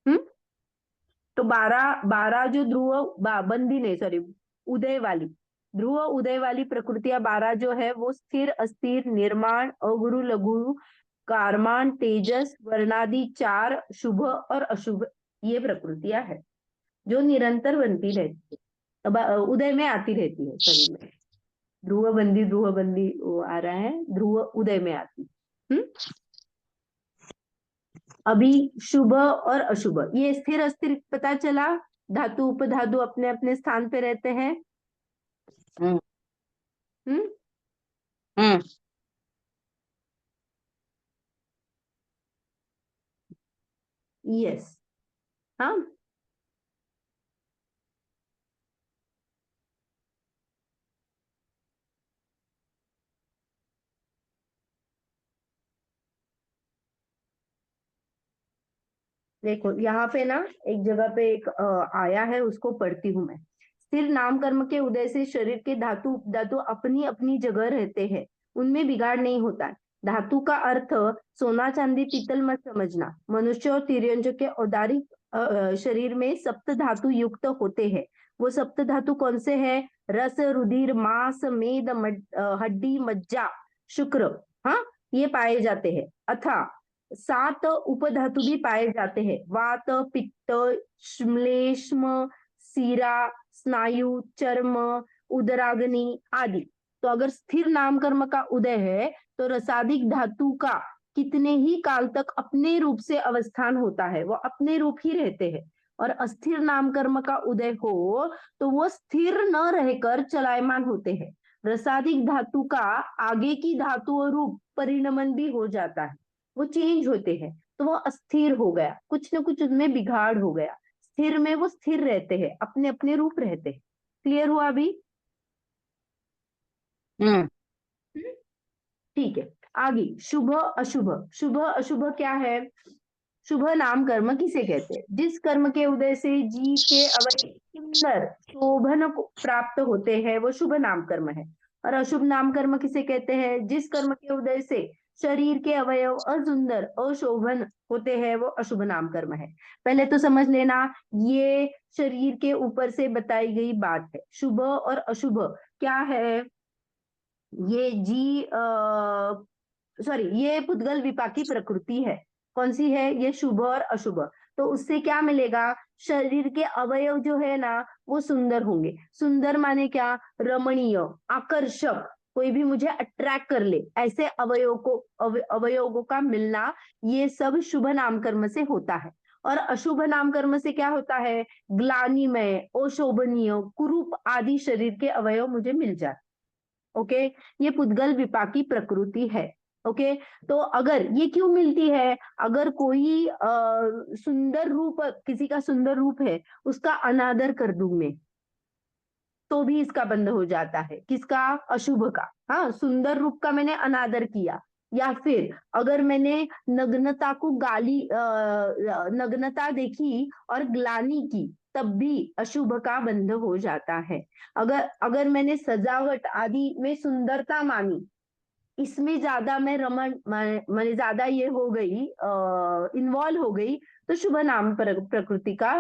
हम्म। तो 12 जो ध्रुव बंदी नहीं, सॉरी, उदय वाली, ध्रुव उदय वाली प्रकृतियां 12 जो है वो स्थिर अस्थिर निर्माण अगुरु लघु कारमान तेजस वर्णादि 4 शुभ और अशुभ, ये प्रकृतियां है। जो निरंतर बनती रहती है, अब उदय में आती रहती है शरीर में। ध्रुव बंदी वो आ रहा है, ध्रुव उदय में आती। हम्म। अभी शुभ और अशुभ, ये स्थिर अस्थिर पता चला, धातु उपधातु अपने अपने स्थान पे रहते हैं। हम्म हम्म। हम्म यस। हाँ। देखो यहाँ पे ना एक जगह पे एक आया है, उसको पढ़ती हूँ मैं। स्थिर नाम कर्म के उदय से शरीर के धातु उपधातु अपनी अपनी जगह रहते हैं, उनमें बिगाड़ नहीं होता है। धातु का अर्थ सोना चांदी पीतल मत समझना। मनुष्य और तिर्यंज के औदारिक शरीर में सप्त धातु युक्त होते हैं। वो सप्त धातु कौन से हैं? रस, रुधिर, मांस, मेद, हड्डी, मज्जा, शुक्र। हाँ, ये पाए जाते हैं। अथा 7 उपधातु भी पाए जाते हैं। वात, पित्त, श्लेष्म, सीरा, स्नायु, चर्म, उदराग्नि आदि। तो अगर स्थिर नाम कर्म का उदय है तो रसादिक धातु का कितने ही काल तक अपने रूप से अवस्थान होता है, वो अपने रूप ही रहते हैं। और अस्थिर नाम कर्म का उदय हो तो वो स्थिर न रहकर चलायमान होते हैं। रसादिक धातु का आगे की धातु और रूप परिणमन भी हो जाता है, वो चेंज होते हैं, तो वो अस्थिर हो गया, कुछ न कुछ उनमें बिगाड़ हो गया। स्थिर में वो स्थिर रहते हैं, अपने अपने रूप रहते हैं। क्लियर हुआ अभी? हम्म ठीक है। आगे शुभ अशुभ। शुभ अशुभ क्या है? शुभ नाम कर्म किसे कहते हैं? जिस कर्म के उदय से जीव के अवयव सुंदर शोभन को प्राप्त होते हैं, वो शुभ नाम कर्म है। और अशुभ नाम कर्म किसे कहते हैं? जिस कर्म के उदय से शरीर के अवयव असुंदर अशोभन होते हैं, वो अशुभ नाम कर्म है। पहले तो समझ लेना, ये शरीर के ऊपर से बताई गई बात है। शुभ और अशुभ क्या है? ये जी सॉरी, ये पुद्गल विपाकी प्रकृति है। कौन सी है ये? शुभ और अशुभ। तो उससे क्या मिलेगा? शरीर के अवयव जो है ना, वो सुंदर होंगे। सुंदर माने क्या? रमणीय, आकर्षक, कोई भी मुझे अट्रैक्ट कर ले, ऐसे अवयवों का मिलना, ये सब शुभ नाम कर्म से होता है। और अशुभ नाम कर्म से क्या होता है? ग्लानिमय, अशोभनीय, कुरूप आदि शरीर के अवयव मुझे मिल जाते। ओके, ये पुद्गल विपाकी प्रकृति है। ओके, तो अगर ये क्यों मिलती है? अगर कोई सुंदर रूप, किसी का सुंदर रूप है, उसका अनादर कर दूं मैं, तो भी इसका बंध हो जाता है। किसका? अशुभ का। हाँ, सुंदर रूप का मैंने अनादर किया, या फिर अगर मैंने नग्नता को नग्नता देखी और ग्लानि की, तब भी अशुभ का बंध हो जाता है। अगर अगर मैंने सजावट आदि में सुंदरता मानी, इसमें ज्यादा मैं मैंने ज्यादा ये हो गई, इन्वॉल्व हो गई, तो शुभ नाम प्रकृति का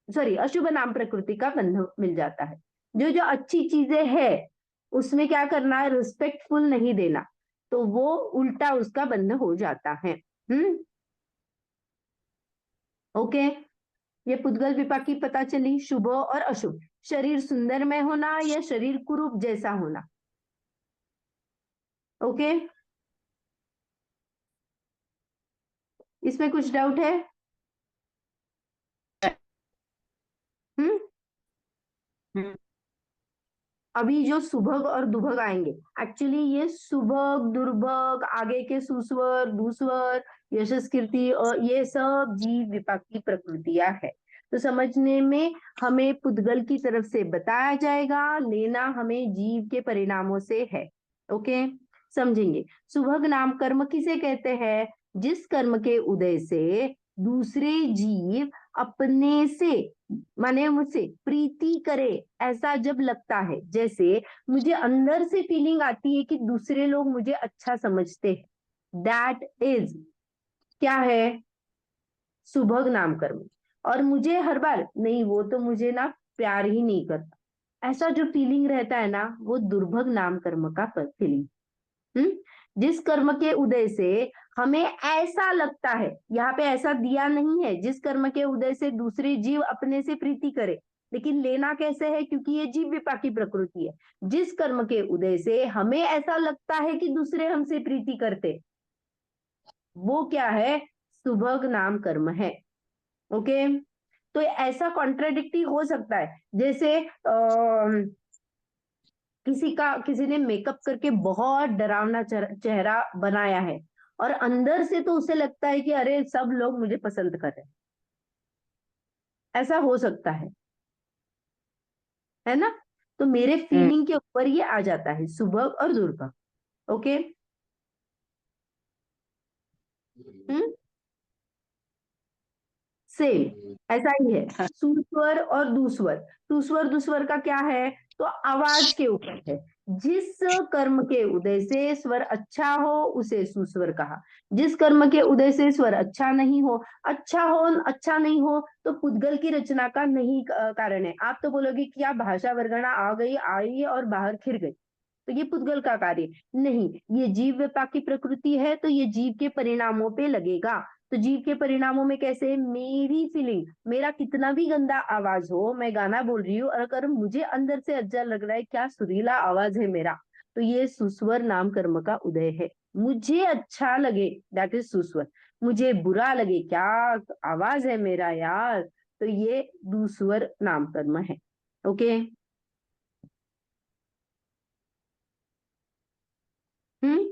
सॉरी, अशुभ नाम प्रकृति का बंध मिल जाता है। जो जो अच्छी चीजें है, उसमें क्या करना है? रिस्पेक्टफुल नहीं देना, तो वो उल्टा उसका बंध हो जाता है। हम्म। ओके, ये पुद्गल विपाकी पता चली, शुभ और अशुभ। शरीर सुंदर में होना या शरीर कुरूप जैसा होना। ओके, इसमें कुछ डाउट है? हम्म। हम्म अभी जो सुभग और दुभग आएंगे, एक्चुअली ये सुभग दुर्भग, आगे के सुस्वर दुस्वर, यशस कीर्ति, और ये सब जीव विपाक की प्रकृतियां है। तो समझने में हमें पुद्गल की तरफ से बताया जाएगा, लेना हमें जीव के परिणामों से है। ओके, समझेंगे। सुभग नाम कर्म किसे कहते हैं? जिस कर्म के उदय से दूसरे जीव अपने से, माने मुझसे प्रीति करे, ऐसा जब लगता है, जैसे मुझे अंदर से फीलिंग आती है कि दूसरे लोग मुझे अच्छा समझते हैं, दैट इज क्या है? सुभग नाम कर्म। और मुझे हर बार नहीं, वो तो मुझे ना प्यार ही नहीं करता, ऐसा जो फीलिंग रहता है ना, वो दुर्भग नाम कर्म का फीलिंग। जिस कर्म के उदय से हमें ऐसा लगता है, यहाँ पे ऐसा दिया नहीं है जिस कर्म के उदय से दूसरे जीव अपने से प्रीति करे, लेकिन लेना कैसे है, क्योंकि ये जीव विपाकी प्रकृति है। जिस कर्म के उदय से हमें ऐसा लगता है कि दूसरे हमसे प्रीति करते, वो क्या है, सुभग नाम कर्म है। ओके, तो ऐसा कॉन्ट्राडिक्टी हो सकता है, जैसे किसी ने मेकअप करके बहुत डरावना चेहरा बनाया है और अंदर से तो उसे लगता है कि अरे सब लोग मुझे पसंद कर रहे हैं, ऐसा हो सकता है ना। तो मेरे फीलिंग के ऊपर ये आ जाता है, सुभग और दुर्भग। ओके, हम्म, सेम ऐसा ही है। सुस्वर और दुस्वर, सुस्वर दुस्वर का क्या है, तो आवाज के ऊपर है। जिस कर्म के उदय से स्वर अच्छा हो उसे सुस्वर कहा, जिस कर्म के उदय से स्वर अच्छा नहीं हो, अच्छा हो अच्छा नहीं हो तो पुद्गल की रचना का नहीं कारण है। आप तो बोलोगे कि क्या भाषा वर्गणा आ गई, आई और बाहर खिर गई, तो ये पुद्गल का कार्य नहीं, ये जीव विपाक की प्रकृति है, तो ये जीव के परिणामों पे लगेगा। तो जीव के परिणामों में कैसे, मेरी फीलिंग, मेरा कितना भी गंदा आवाज हो, मैं गाना बोल रही हूँ और अगर मुझे अंदर से अच्छा लग रहा है, क्या सुरीला आवाज है मेरा, तो ये सुस्वर नाम कर्म का उदय है। मुझे अच्छा लगे, दैट इज सुस्वर, मुझे बुरा लगे, क्या आवाज है मेरा यार, तो ये दुस्वर नाम कर्म है। ओके, हम्म,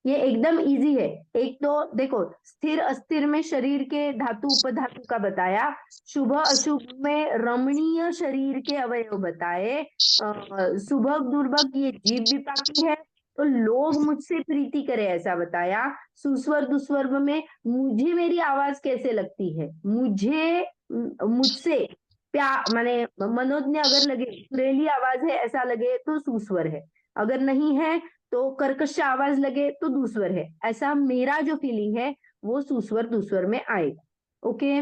ये एकदम इजी है। एक तो देखो, स्थिर अस्थिर में शरीर के धातु उपधातु का बताया, शुभ अशुभ में रमणीय शरीर के अवयव बताए, सुभग दुर्भग ये जीव विपाकी है, तो लोग मुझसे प्रीति करे ऐसा बताया। सुस्वर दुस्वर में मुझे मेरी आवाज कैसे लगती है, मुझसे प्यार माने मनोज्ञ अगर लगे, सुरीली आवाज है ऐसा लगे तो सुस्वर है, अगर नहीं है तो कर्कश आवाज लगे तो दूसवर है, ऐसा मेरा जो फीलिंग है वो सुस्वर दूसवर में आएगा। ओके,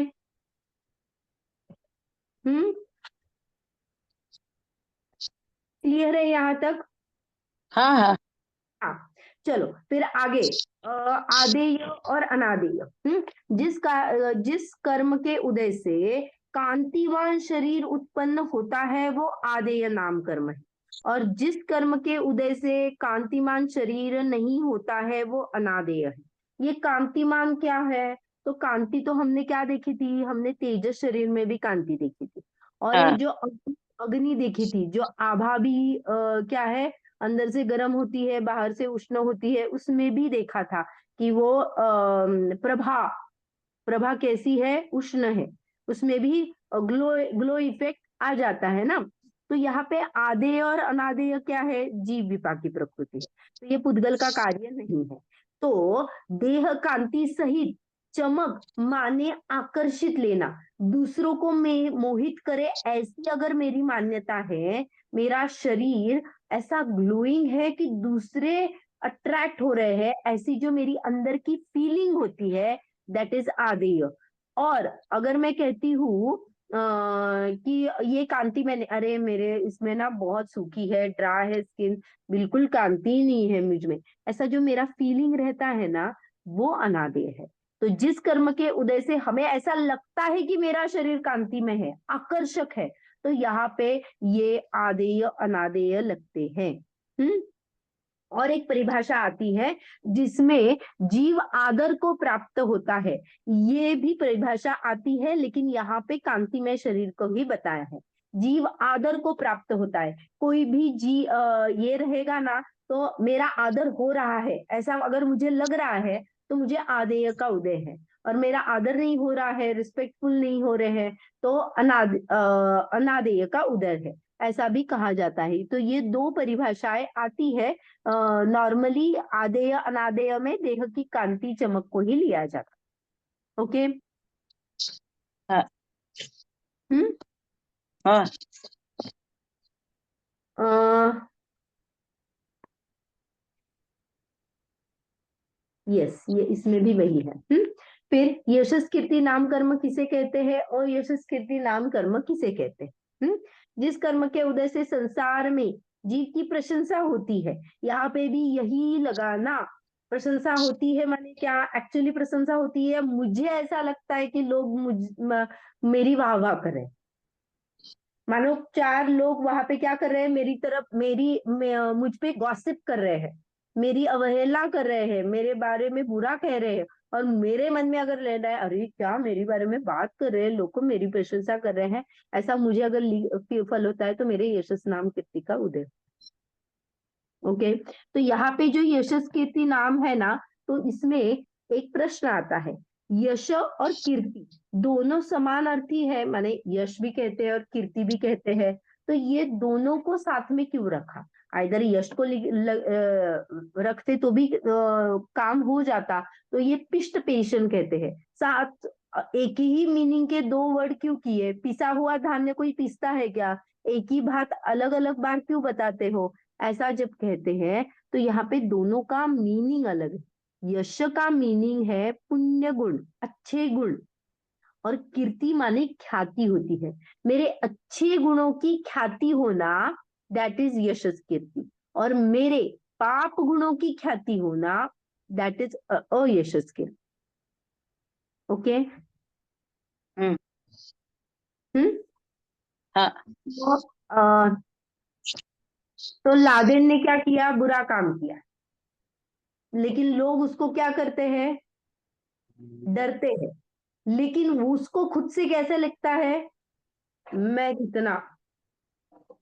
हम्म, क्लियर है यहाँ तक। हाँ हाँ हाँ, चलो फिर आगे, आदेय और अनादेय। जिस कर्म के उदय से कांतिवान शरीर उत्पन्न होता है वो आदेय नाम कर्म है, और जिस कर्म के उदय से कांतिमान शरीर नहीं होता है वो अनादेय है। ये कांतिमान क्या है, तो कांति तो हमने क्या देखी थी, हमने तेजस शरीर में भी कांति देखी थी, और ये हाँ जो अग्नि देखी थी, जो आभा भी क्या है, अंदर से गर्म होती है बाहर से उष्ण होती है, उसमें भी देखा था कि वो प्रभा प्रभा कैसी है, उष्ण है, उसमें भी ग्लो ग्लो इफेक्ट आ जाता है ना। तो यहाँ पे आदेय और अनादेय क्या है, जीव विपाक की प्रकृति है, तो ये पुद्गल का कार्य नहीं है। तो देह कांति सहित चमक माने आकर्षित लेना, दूसरों को में मोहित करे, ऐसी अगर मेरी मान्यता है, मेरा शरीर ऐसा ग्लोइंग है कि दूसरे अट्रैक्ट हो रहे हैं, ऐसी जो मेरी अंदर की फीलिंग होती है, दैट इज आदेय। और अगर मैं कहती हूँ कि ये कांति मैंने, अरे मेरे इसमें ना बहुत सूखी है, ड्राई है स्किन, बिल्कुल कांति ही नहीं है मुझ में, ऐसा जो मेरा फीलिंग रहता है ना, वो अनादेय है। तो जिस कर्म के उदय से हमें ऐसा लगता है कि मेरा शरीर कांति में है, आकर्षक है, तो यहाँ पे ये आदेय अनादेय लगते हैं। हम्म, और एक परिभाषा आती है जिसमें जीव आदर को प्राप्त होता है, ये भी परिभाषा आती है, लेकिन यहाँ पे कांतिमय शरीर को ही बताया है। जीव आदर को प्राप्त होता है, कोई भी ये रहेगा ना, तो मेरा आदर हो रहा है ऐसा अगर मुझे लग रहा है, तो मुझे आदेय का उदय है, और मेरा आदर नहीं हो रहा है, रिस्पेक्टफुल नहीं हो रहे हैं, तो अनादेय का उदय है, ऐसा भी कहा जाता है। तो ये दो परिभाषाएं आती है, नॉर्मली आदेय अनादेय में देह की कांति चमक को ही लिया जाता। ओके, हाँ हम्म, हाँ यस, ये इसमें भी वही है। फिर यशस कीर्ति नाम कर्म किसे कहते हैं और यशस कीर्ति नाम कर्म किसे कहते हैं। जिस कर्म के उदय से संसार में जीव की प्रशंसा होती है, यहाँ पे भी यही लगाना, प्रशंसा होती है माने क्या, एक्चुअली प्रशंसा होती है, मुझे ऐसा लगता है कि लोग मेरी वाह वाह करें। मानो 4 लोग वहां पे क्या कर रहे हैं, मेरी तरफ मुझ पे गॉसिप कर रहे हैं, मेरी अवहेलना कर रहे हैं, मेरे बारे में बुरा कह रहे हैं, और मेरे मन में अगर लेना है, अरे क्या मेरे बारे में बात कर रहे हैं, लोग को मेरी प्रशंसा कर रहे हैं, ऐसा मुझे अगर फल होता है, तो मेरे यशस नाम कीर्ति का उदय। ओके, तो यहाँ पे जो यशस कीर्ति नाम है ना, तो इसमें एक प्रश्न आता है, यश और कीर्ति दोनों समान अर्थी है, माने यश भी कहते हैं और कीर्ति भी कहते हैं, तो ये दोनों को साथ में क्यों रखा? इधर यश को रखते तो भी काम हो जाता, तो ये पिष्ट पेशन कहते हैं, साथ एक ही मीनिंग के 2 वर्ड क्यों किए? पिसा हुआ धान्य कोई पीसता है क्या? एक ही बात अलग अलग बार क्यों बताते हो? ऐसा जब कहते हैं, तो यहाँ पे दोनों का मीनिंग अलग है। यश का मीनिंग है पुण्य गुण, अच्छे गुण, और कीर्ति माने ख्याति होती है, मेरे अच्छे गुणों की ख्याति होना, दैट इज यशस कीर्ति, और मेरे पाप गुणों की ख्याति होना, दैट इज अयशस कीर्ति। ओके। हम्म। हम्म। हाँ। तो, तो लादेन ने क्या किया? बुरा काम किया, लेकिन लोग उसको क्या करते हैं? डरते हैं। लेकिन उसको खुद से कैसे लगता है, मैं कितना,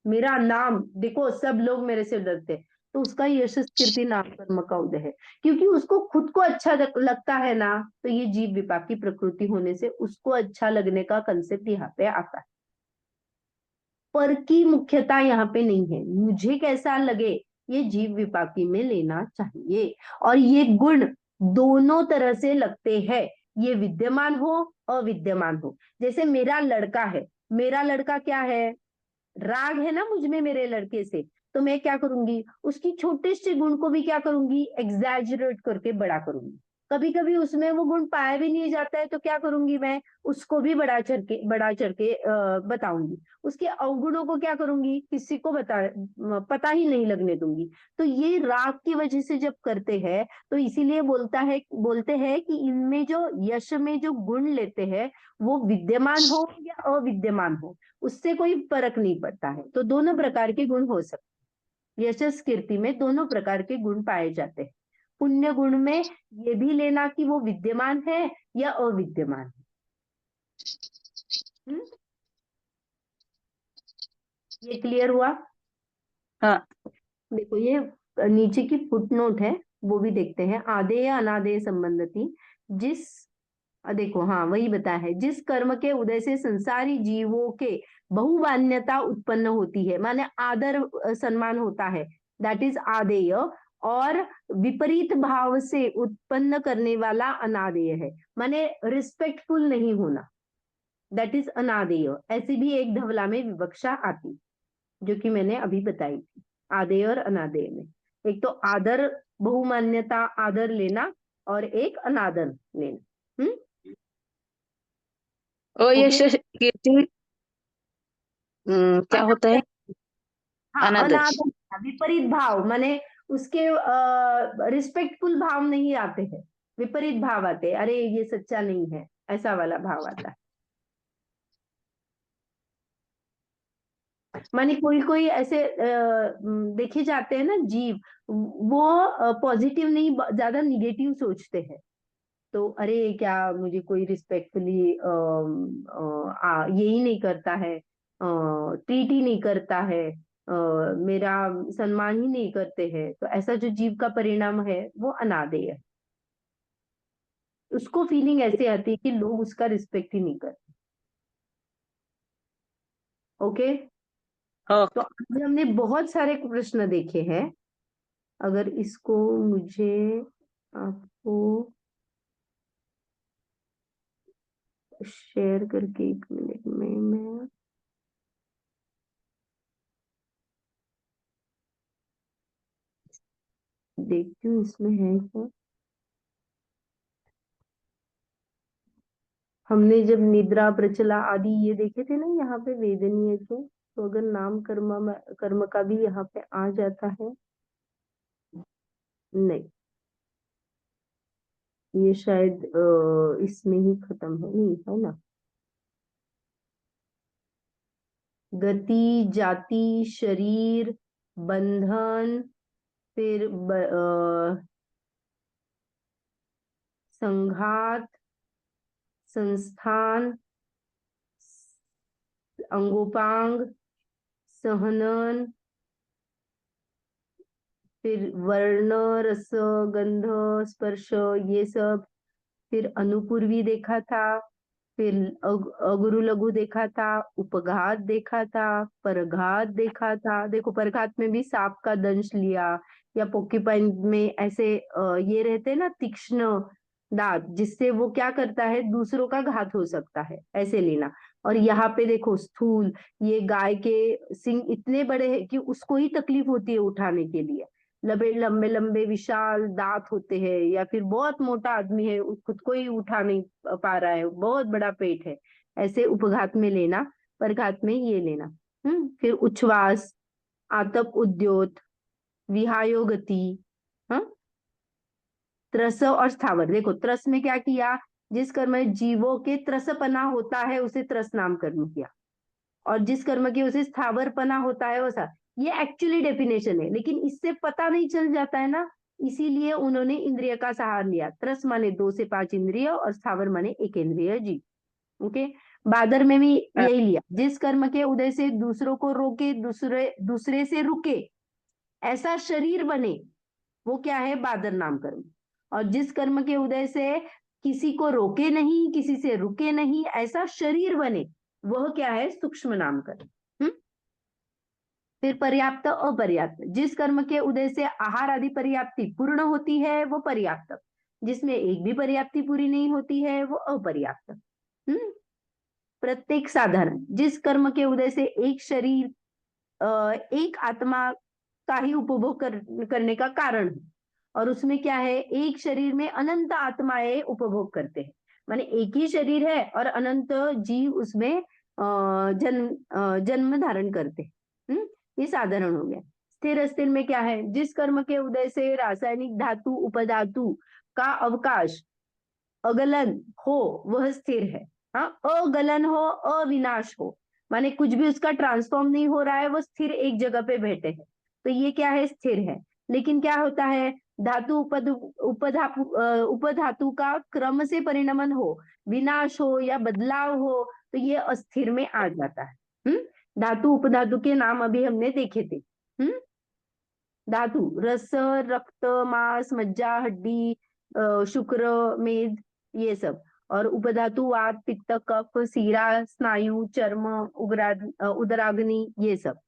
मेरा नाम देखो, सब लोग मेरे से डरते हैं, तो उसका यशस कीर्ति नाम कर्म का उदय है, क्योंकि उसको खुद को अच्छा लगता है ना, तो ये जीव विपाक की प्रकृति होने से उसको अच्छा लगने का कंसेप्ट यहाँ पे आता है। पर की मुख्यता यहाँ पे नहीं है, मुझे कैसा लगे ये जीव विपाकी में लेना चाहिए, और ये गुण दोनों तरह से लगते हैं, ये विद्यमान हो अविद्यमान हो। जैसे मेरा लड़का है, मेरा लड़का क्या है, राग है ना मुझ में मेरे लड़के से, तो मैं क्या करूंगी, उसकी छोटे से गुण को भी क्या करूंगी, एग्जैजरेट करके बड़ा करूंगी। कभी कभी उसमें वो गुण पाया भी नहीं जाता है, तो क्या करूंगी, मैं उसको भी बड़ा चढ़ के बताऊंगी। उसके अवगुणों को क्या करूंगी, किसी को पता ही नहीं लगने दूंगी। तो ये राग की वजह से जब करते हैं, तो इसीलिए बोलते हैं कि इनमें जो यश में जो गुण लेते हैं, वो विद्यमान हो या अविद्यमान हो, उससे कोई फर्क नहीं पड़ता है, तो दोनों प्रकार के गुण हो सकते हैं। यशस कीर्ति में दोनों प्रकार के गुण पाए जाते हैं। पुण्य गुण में ये भी लेना कि वो विद्यमान है या अविद्यमान है। ये क्लियर हुआ? हाँ। देखो, ये नीचे की फुटनोट है, वो भी देखते हैं। आदेय अनादेय संबंधति, जिस देखो, हाँ वही बताया है, जिस कर्म के उदय से संसारी जीवों के बहुमान्यता उत्पन्न होती है, माने आदर सम्मान होता है, दैट इज आदेय, और विपरीत भाव से उत्पन्न करने वाला अनादेय है, माने रिस्पेक्टफुल नहीं होना, दैट इज अनादेय। ऐसी भी एक धवला में विवक्षा आती, जो कि मैंने अभी बताई थी, आदेय और अनादेय में। एक तो आदर, बहुमान्यता, आदर लेना, और एक अनादर लेना। ओ ओके। यश कीर्ति क्या होता है? हाँ, अनादर। अनादर विपरीत भाव, माने उसके रिस्पेक्टफुल भाव नहीं आते हैं, विपरीत भाव आते हैं, अरे ये सच्चा नहीं है, ऐसा वाला भाव आता है। माने कोई कोई ऐसे देखे जाते हैं ना जीव, वो पॉजिटिव नहीं, ज्यादा निगेटिव सोचते हैं, तो अरे क्या मुझे कोई रिस्पेक्टफुली यही नहीं करता है, ट्रीट ही नहीं करता है, मेरा सम्मान ही नहीं करते हैं, तो ऐसा जो जीव का परिणाम है वो अनादेय है। उसको फीलिंग ऐसे आती है कि लोग उसका रिस्पेक्ट ही नहीं करते। ओके। तो ओके। आज हमने बहुत सारे प्रश्न देखे हैं, अगर इसको मुझे आपको शेयर करके 1 मिनट में मैं देखती हूँ इसमें है क्या। हमने जब निद्रा, प्रचला आदि ये देखे थे ना यहाँ पे वेदनीय के, तो अगर नाम कर्म का भी यहाँ पे आ जाता है, नहीं, ये शायद इसमें ही खत्म है, नहीं है ना। गति, जाति, शरीर, बंधन, फिर संघात, संस्थान, अंगोपांग, सहनन, फिर वर्ण, रस, गंध, स्पर्श, ये सब। फिर अनुपूर्वी देखा था, फिर अगुरु लघु देखा था, उपघात देखा था, परघात देखा था। देखो परघात में भी सांप का दंश लिया, या पोर्क्यूपाइन में ऐसे ये रहते हैं ना तीक्ष्ण दांत, जिससे वो क्या करता है, दूसरों का घात हो सकता है, ऐसे लेना। और यहाँ पे देखो स्थूल, ये गाय के सिंग इतने बड़े हैं कि उसको ही तकलीफ होती है उठाने के लिए। लंबे लंबे लंबे विशाल दांत होते हैं, या फिर बहुत मोटा आदमी है, खुद को ही उठा नहीं पा रहा है, बहुत बड़ा पेट है, ऐसे उपघात में लेना। परघात में ये लेना। फिर उच्छ्वास, आतप उद्योत, विहायो गति, हाँ, त्रस और स्थावर। देखो त्रस में क्या किया, जिस कर्म में जीवों के त्रसपना होता है उसे त्रस नाम कर्म किया, और जिस कर्म की उसे स्थावरपना होता है वो सा। ये एक्चुअली डेफिनेशन है, लेकिन इससे पता नहीं चल जाता है ना, इसीलिए उन्होंने इंद्रिय का सहारा लिया। त्रस माने 2 से 5 इंद्रिय, और स्थावर माने 1 इंद्रिय जी। ओके। बादर में भी यही लिया, जिस कर्म के उदय से दूसरों को रोके, दूसरे दूसरे से रुके, ऐसा शरीर बने, वो क्या है, बादर नाम कर्म। और जिस कर्म के उदय से किसी को रोके नहीं, किसी से रुके नहीं, ऐसा शरीर बने, वह क्या है, सूक्ष्म नाम कर्म। फिर पर्याप्त, अपर्याप्त, जिस कर्म के उदय से आहार आदि पर्याप्ति पूर्ण होती है वो पर्याप्त, जिसमें एक भी पर्याप्ति पूरी नहीं होती है वो अपर्याप्त। प्रत्येक साधारण, जिस कर्म के उदय से एक शरीर, एक आत्मा का ही उपभोग करने का कारण है, और उसमें क्या है, एक शरीर में अनंत आत्माएं उपभोग करते हैं, माने एक ही शरीर है और अनंत जीव उसमें जन्म धारण करते हैं। ये साधारण हो गया। स्थिर, अस्थिर में क्या है, जिस कर्म के उदय से रासायनिक धातु उपधातु का अवकाश अगलन हो वह स्थिर है। हाँ, अगलन हो, अविनाश हो, माने कुछ भी उसका ट्रांसफॉर्म नहीं हो रहा है, वो स्थिर एक जगह पे बैठे हैं, तो ये क्या है, स्थिर है। लेकिन क्या होता है, धातु उपधातु का क्रम से परिणमन हो, विनाश हो या बदलाव हो, तो ये अस्थिर में आ जाता है। धातु उपधातु के नाम अभी हमने देखे थे। धातु, रस, रक्त, मांस, मज्जा, हड्डी, शुक्र, मेद, ये सब। और उपधातु वात, पित्त, कफ, सीरा, स्नायु, चर्म, उदराग्नि, ये सब।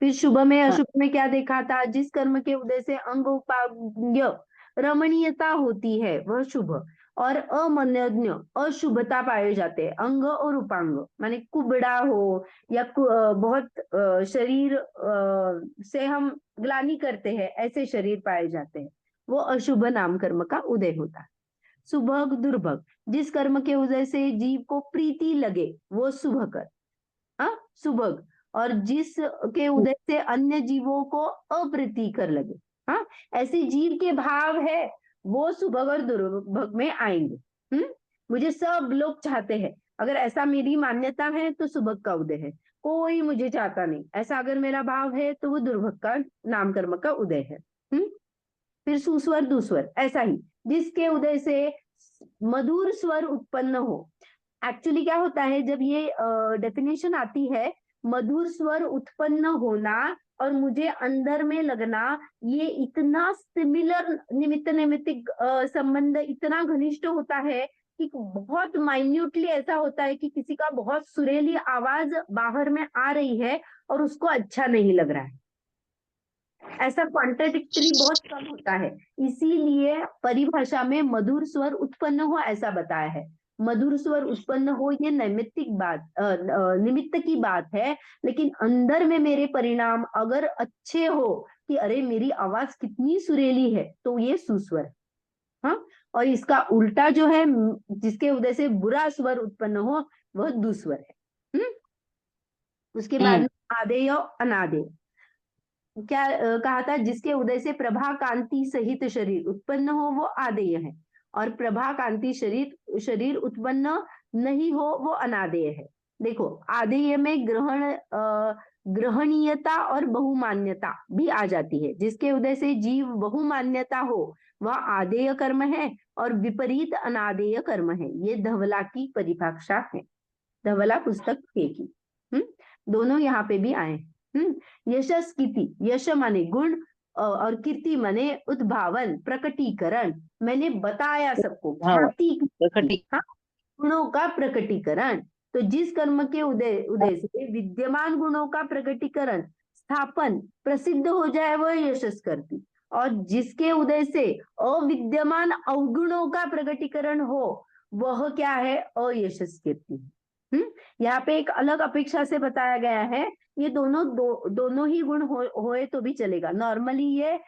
फिर शुभ में अशुभ में क्या देखा था, जिस कर्म के उदय से अंग उपांग्य रमणीयता होती है वह शुभ, और अमन्यज्ञ अशुभता पाए जाते हैं। अंग और उपांग माने कुबड़ा हो, या बहुत शरीर से हम ग्लानि करते हैं, ऐसे शरीर पाए जाते हैं, वो अशुभ नाम कर्म का उदय होता है। सुभग, दुर्भग, जिस कर्म के उदय से जीव को प्रीति लगे वो शुभ कर, हाँ, सुभग। और जिस के उदय से अन्य जीवों को अप्रीतिकर लगे, हाँ, ऐसे जीव के भाव है वो सुभग और दुर्भग में आएंगे। मुझे सब लोग चाहते हैं, अगर ऐसा मेरी मान्यता है तो सुभग का उदय है, कोई मुझे चाहता नहीं, ऐसा अगर मेरा भाव है तो वो दुर्भग का नाम कर्म का उदय है। फिर सुस्वर, दुस्वर, ऐसा ही, जिसके उदय से मधुर स्वर उत्पन्न हो। एक्चुअली क्या होता है, जब ये डेफिनेशन आती है, मधुर स्वर उत्पन्न होना और मुझे अंदर में लगना, ये इतना सिमिलर, निमित्त नैमित्तिक संबंध इतना घनिष्ठ होता है कि बहुत माइन्यूटली ऐसा होता है कि किसी का बहुत सुरीली आवाज बाहर में आ रही है और उसको अच्छा नहीं लग रहा है, ऐसा कॉन्ट्राडिक्टरी बहुत कम होता है। इसीलिए परिभाषा में मधुर स्वर उत्पन्न हो ऐसा बताया है। मधुर स्वर उत्पन्न हो ये नैमित्तिक बात, निमित्त की बात है, लेकिन अंदर में मेरे परिणाम अगर अच्छे हो कि अरे मेरी आवाज कितनी सुरीली है, तो ये सुस्वर। हाँ, और इसका उल्टा जो है, जिसके उदय से बुरा स्वर उत्पन्न हो, वह दुस्वर है। उसके बाद आदेय, अनादेय। क्या कहा था, जिसके उदय से प्रभा कांति सहित शरीर उत्पन्न हो वो आदेय है, और प्रभा कांति शरीर शरीर उत्पन्न नहीं हो वो अनादेय है। देखो, आदेय में ग्रहणीयता और बहुमान्यता भी आ जाती है। जिसके उदय से जीव बहुमान्यता हो वह आदेय कर्म है, और विपरीत अनादेय कर्म है। ये धवला की परिभाषा है, धवला पुस्तक 6 की। दोनों यहाँ पे भी आए। यशस कीर्ति, यश माने गुण और कीर्ति माने उद्भावन, प्रकटीकरण। मैंने बताया सबको, हाँ, ख्याति की, प्रकटी हाँ, गुणों का प्रकटीकरण। तो जिस कर्म के उदय उदय से विद्यमान गुणों का प्रकटीकरण स्थापन प्रसिद्ध हो जाए वह यशस करती, और जिसके उदय से अविद्यमान अवगुणों का प्रकटीकरण हो वह क्या है, अयशस कीर्ति। यहाँ पे एक अलग अपेक्षा से बताया गया है। ये दोनों ही गुण होए तो भी चलेगा। नॉर्मली ये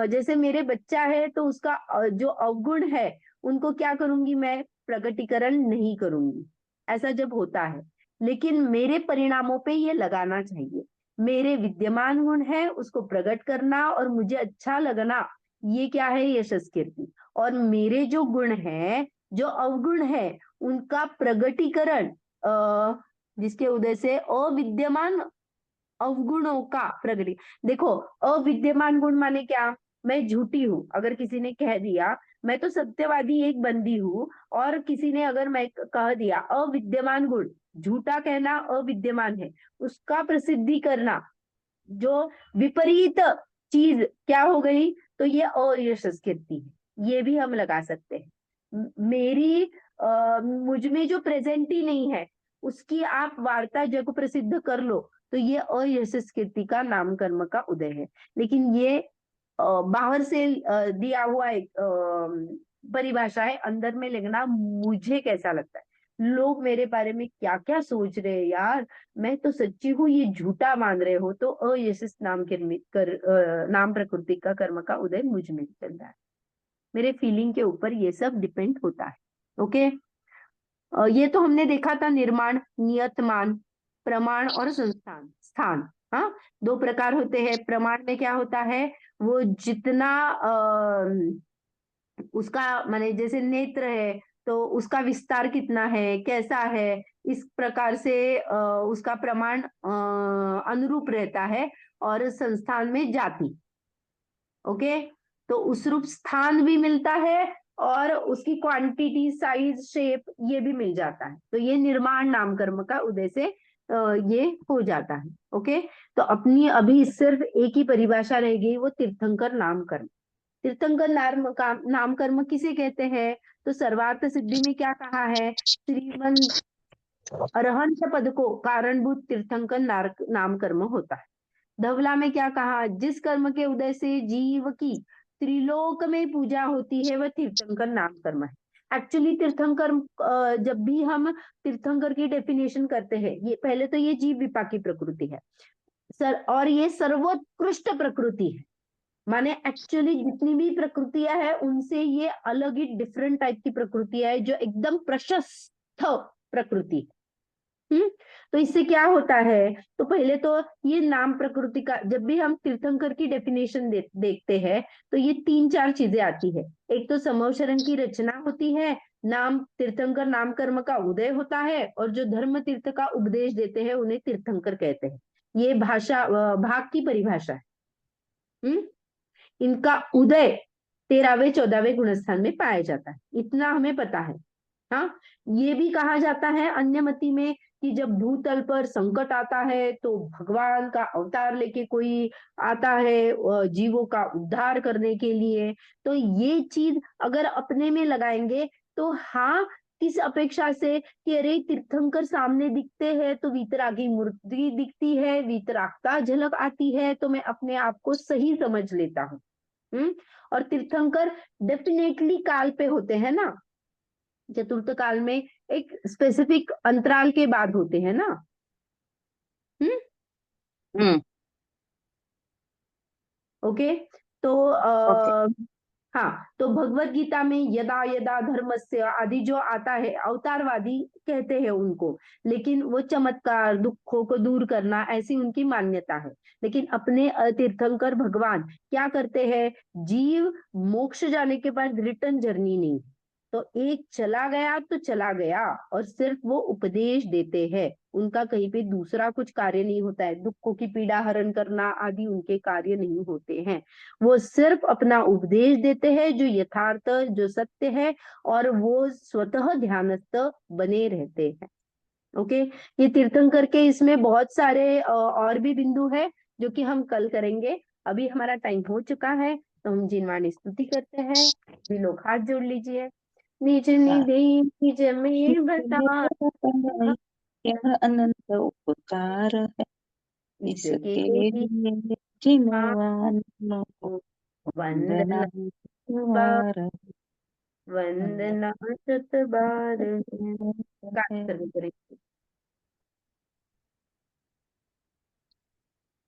जैसे मेरे बच्चा है तो उसका जो अवगुण है उनको क्या करूंगी मैं, प्रकटीकरण नहीं करूंगी, ऐसा जब होता है। लेकिन मेरे परिणामों पे ये लगाना चाहिए, मेरे विद्यमान गुण है उसको प्रकट करना और मुझे अच्छा लगना, ये क्या है, यशस कीर्ति। और मेरे जो गुण है, जो अवगुण है, उनका प्रगटीकरण जिसके उदय से अविद्यमान अवगुणों का प्रगटी। देखो, अविद्यमान गुण माने क्या, मैं झूठी हूं, अगर किसी ने कह दिया मैं तो सत्यवादी एक बंदी हूं, और किसी ने अगर मैं कह दिया अविद्यमान गुण, झूठा कहना अविद्यमान है, उसका प्रसिद्धि करना, जो विपरीत चीज क्या हो गई, तो ये अयशस कीर्ति है। ये भी हम लगा सकते हैं। मेरी मुझ में जो प्रेजेंट ही नहीं है उसकी आप वार्ता जग प्रसिद्ध कर लो, तो ये अयशस कीर्ति का नाम कर्म का उदय है। लेकिन ये बाहर से दिया हुआ एक परिभाषा है, अंदर में लगना मुझे कैसा लगता है, लोग मेरे बारे में क्या क्या सोच रहे हैं यार, मैं तो सच्ची हूँ ये झूठा मान रहे हो, तो अयशस नाम प्रकृति का कर्म का उदय मुझ में चल रहा है। मेरे फीलिंग के ऊपर ये सब डिपेंड होता है। ओके, ये तो हमने देखा था निर्माण, नियतमान, प्रमाण और संस्थान स्थान। हाँ, दो प्रकार होते हैं। प्रमाण में क्या होता है, वो जितना उसका माने जैसे नेत्र है तो उसका विस्तार कितना है, कैसा है, इस प्रकार से उसका प्रमाण अनुरूप रहता है। और संस्थान में जाति, ओके, तो उस रूप स्थान भी मिलता है और उसकी क्वांटिटी, साइज, शेप ये भी मिल जाता है। तो ये निर्माण नाम कर्म का उदय से ये हो जाता है। ओके, तो अपनी अभी सिर्फ एक ही परिभाषा रह गई, वो तीर्थंकर नाम कर्म। तीर्थंकर नाम कर्म किसे कहते हैं, तो सर्वार्थ सिद्धि में क्या कहा है, श्रीमन अरहंत पद को कारणभूत तीर्थंकर नाम कर्म होता है। धवला में क्या कहा, जिस कर्म के उदय से जीव की त्रिलोक में पूजा होती है वह तीर्थंकर नाम कर्म है। एक्चुअली तीर्थंकर जब भी हम तीर्थंकर की डेफिनेशन करते हैं, ये पहले तो ये जीव विपाकी प्रकृति है सर, और ये सर्वोत्कृष्ट प्रकृति है। माने एक्चुअली जितनी भी प्रकृतियां है उनसे ये अलग ही डिफरेंट टाइप की प्रकृति है, जो एकदम प्रशस्त प्रकृति है। तो इससे क्या होता है, तो पहले तो ये नाम प्रकृति का, जब भी हम तीर्थंकर की डेफिनेशन देखते हैं तो ये 3-4 चीजें आती है। एक तो समवचरण की रचना होती है, नाम तीर्थंकर नाम कर्म का उदय होता है, और जो धर्म तीर्थ का उपदेश देते हैं उन्हें तीर्थंकर कहते हैं। ये भाषा भाग की परिभाषा है। इनका उदय 13वें 14वें गुणस्थान में पाया जाता है, इतना हमें पता है। हाँ, ये भी कहा जाता है अन्य मति में कि जब भूतल पर संकट आता है तो भगवान का अवतार लेके कोई आता है जीवों का उद्धार करने के लिए। तो ये चीज अगर अपने में लगाएंगे तो हाँ, किस अपेक्षा से कि अरे तीर्थंकर सामने दिखते हैं तो वीतरागी मूर्ति दिखती है, वीतरागता झलक आती है, तो मैं अपने आप को सही समझ लेता हूँ। और तीर्थंकर डेफिनेटली काल पे होते हैं ना, चतुर्थ काल में एक स्पेसिफिक अंतराल के बाद होते हैं ना। हम्म हम्म ओके, तो ओके हाँ, तो भगवत गीता में यदा यदा धर्मस्य आदि जो आता है, अवतारवादी कहते हैं उनको, लेकिन वो चमत्कार, दुखों को दूर करना ऐसी उनकी मान्यता है। लेकिन अपने तीर्थंकर भगवान क्या करते हैं, जीव मोक्ष जाने के बाद रिटर्न जर्नी नहीं, तो एक चला गया तो चला गया, और सिर्फ वो उपदेश देते हैं। उनका कहीं पे दूसरा कुछ कार्य नहीं होता है, दुखों की पीड़ा हरण करना आदि उनके कार्य नहीं होते हैं। वो सिर्फ अपना उपदेश देते हैं जो यथार्थ, जो सत्य है, और वो स्वतः ध्यानस्थ बने रहते हैं। ओके, ये तीर्थंकर के इसमें बहुत सारे और भी बिंदु है जो कि हम कल करेंगे। अभी हमारा टाइम हो चुका है, तो हम जिनवाणी स्तुति करते हैं। भी लोग हाथ जोड़ लीजिए। निज निधि निज में बता, यह अनंत उपकार है इसके इसके लिए लिए जिनवानों को वंदना वंदना बार, तुम्हारा वंदना सत बार। है। कार्य करें।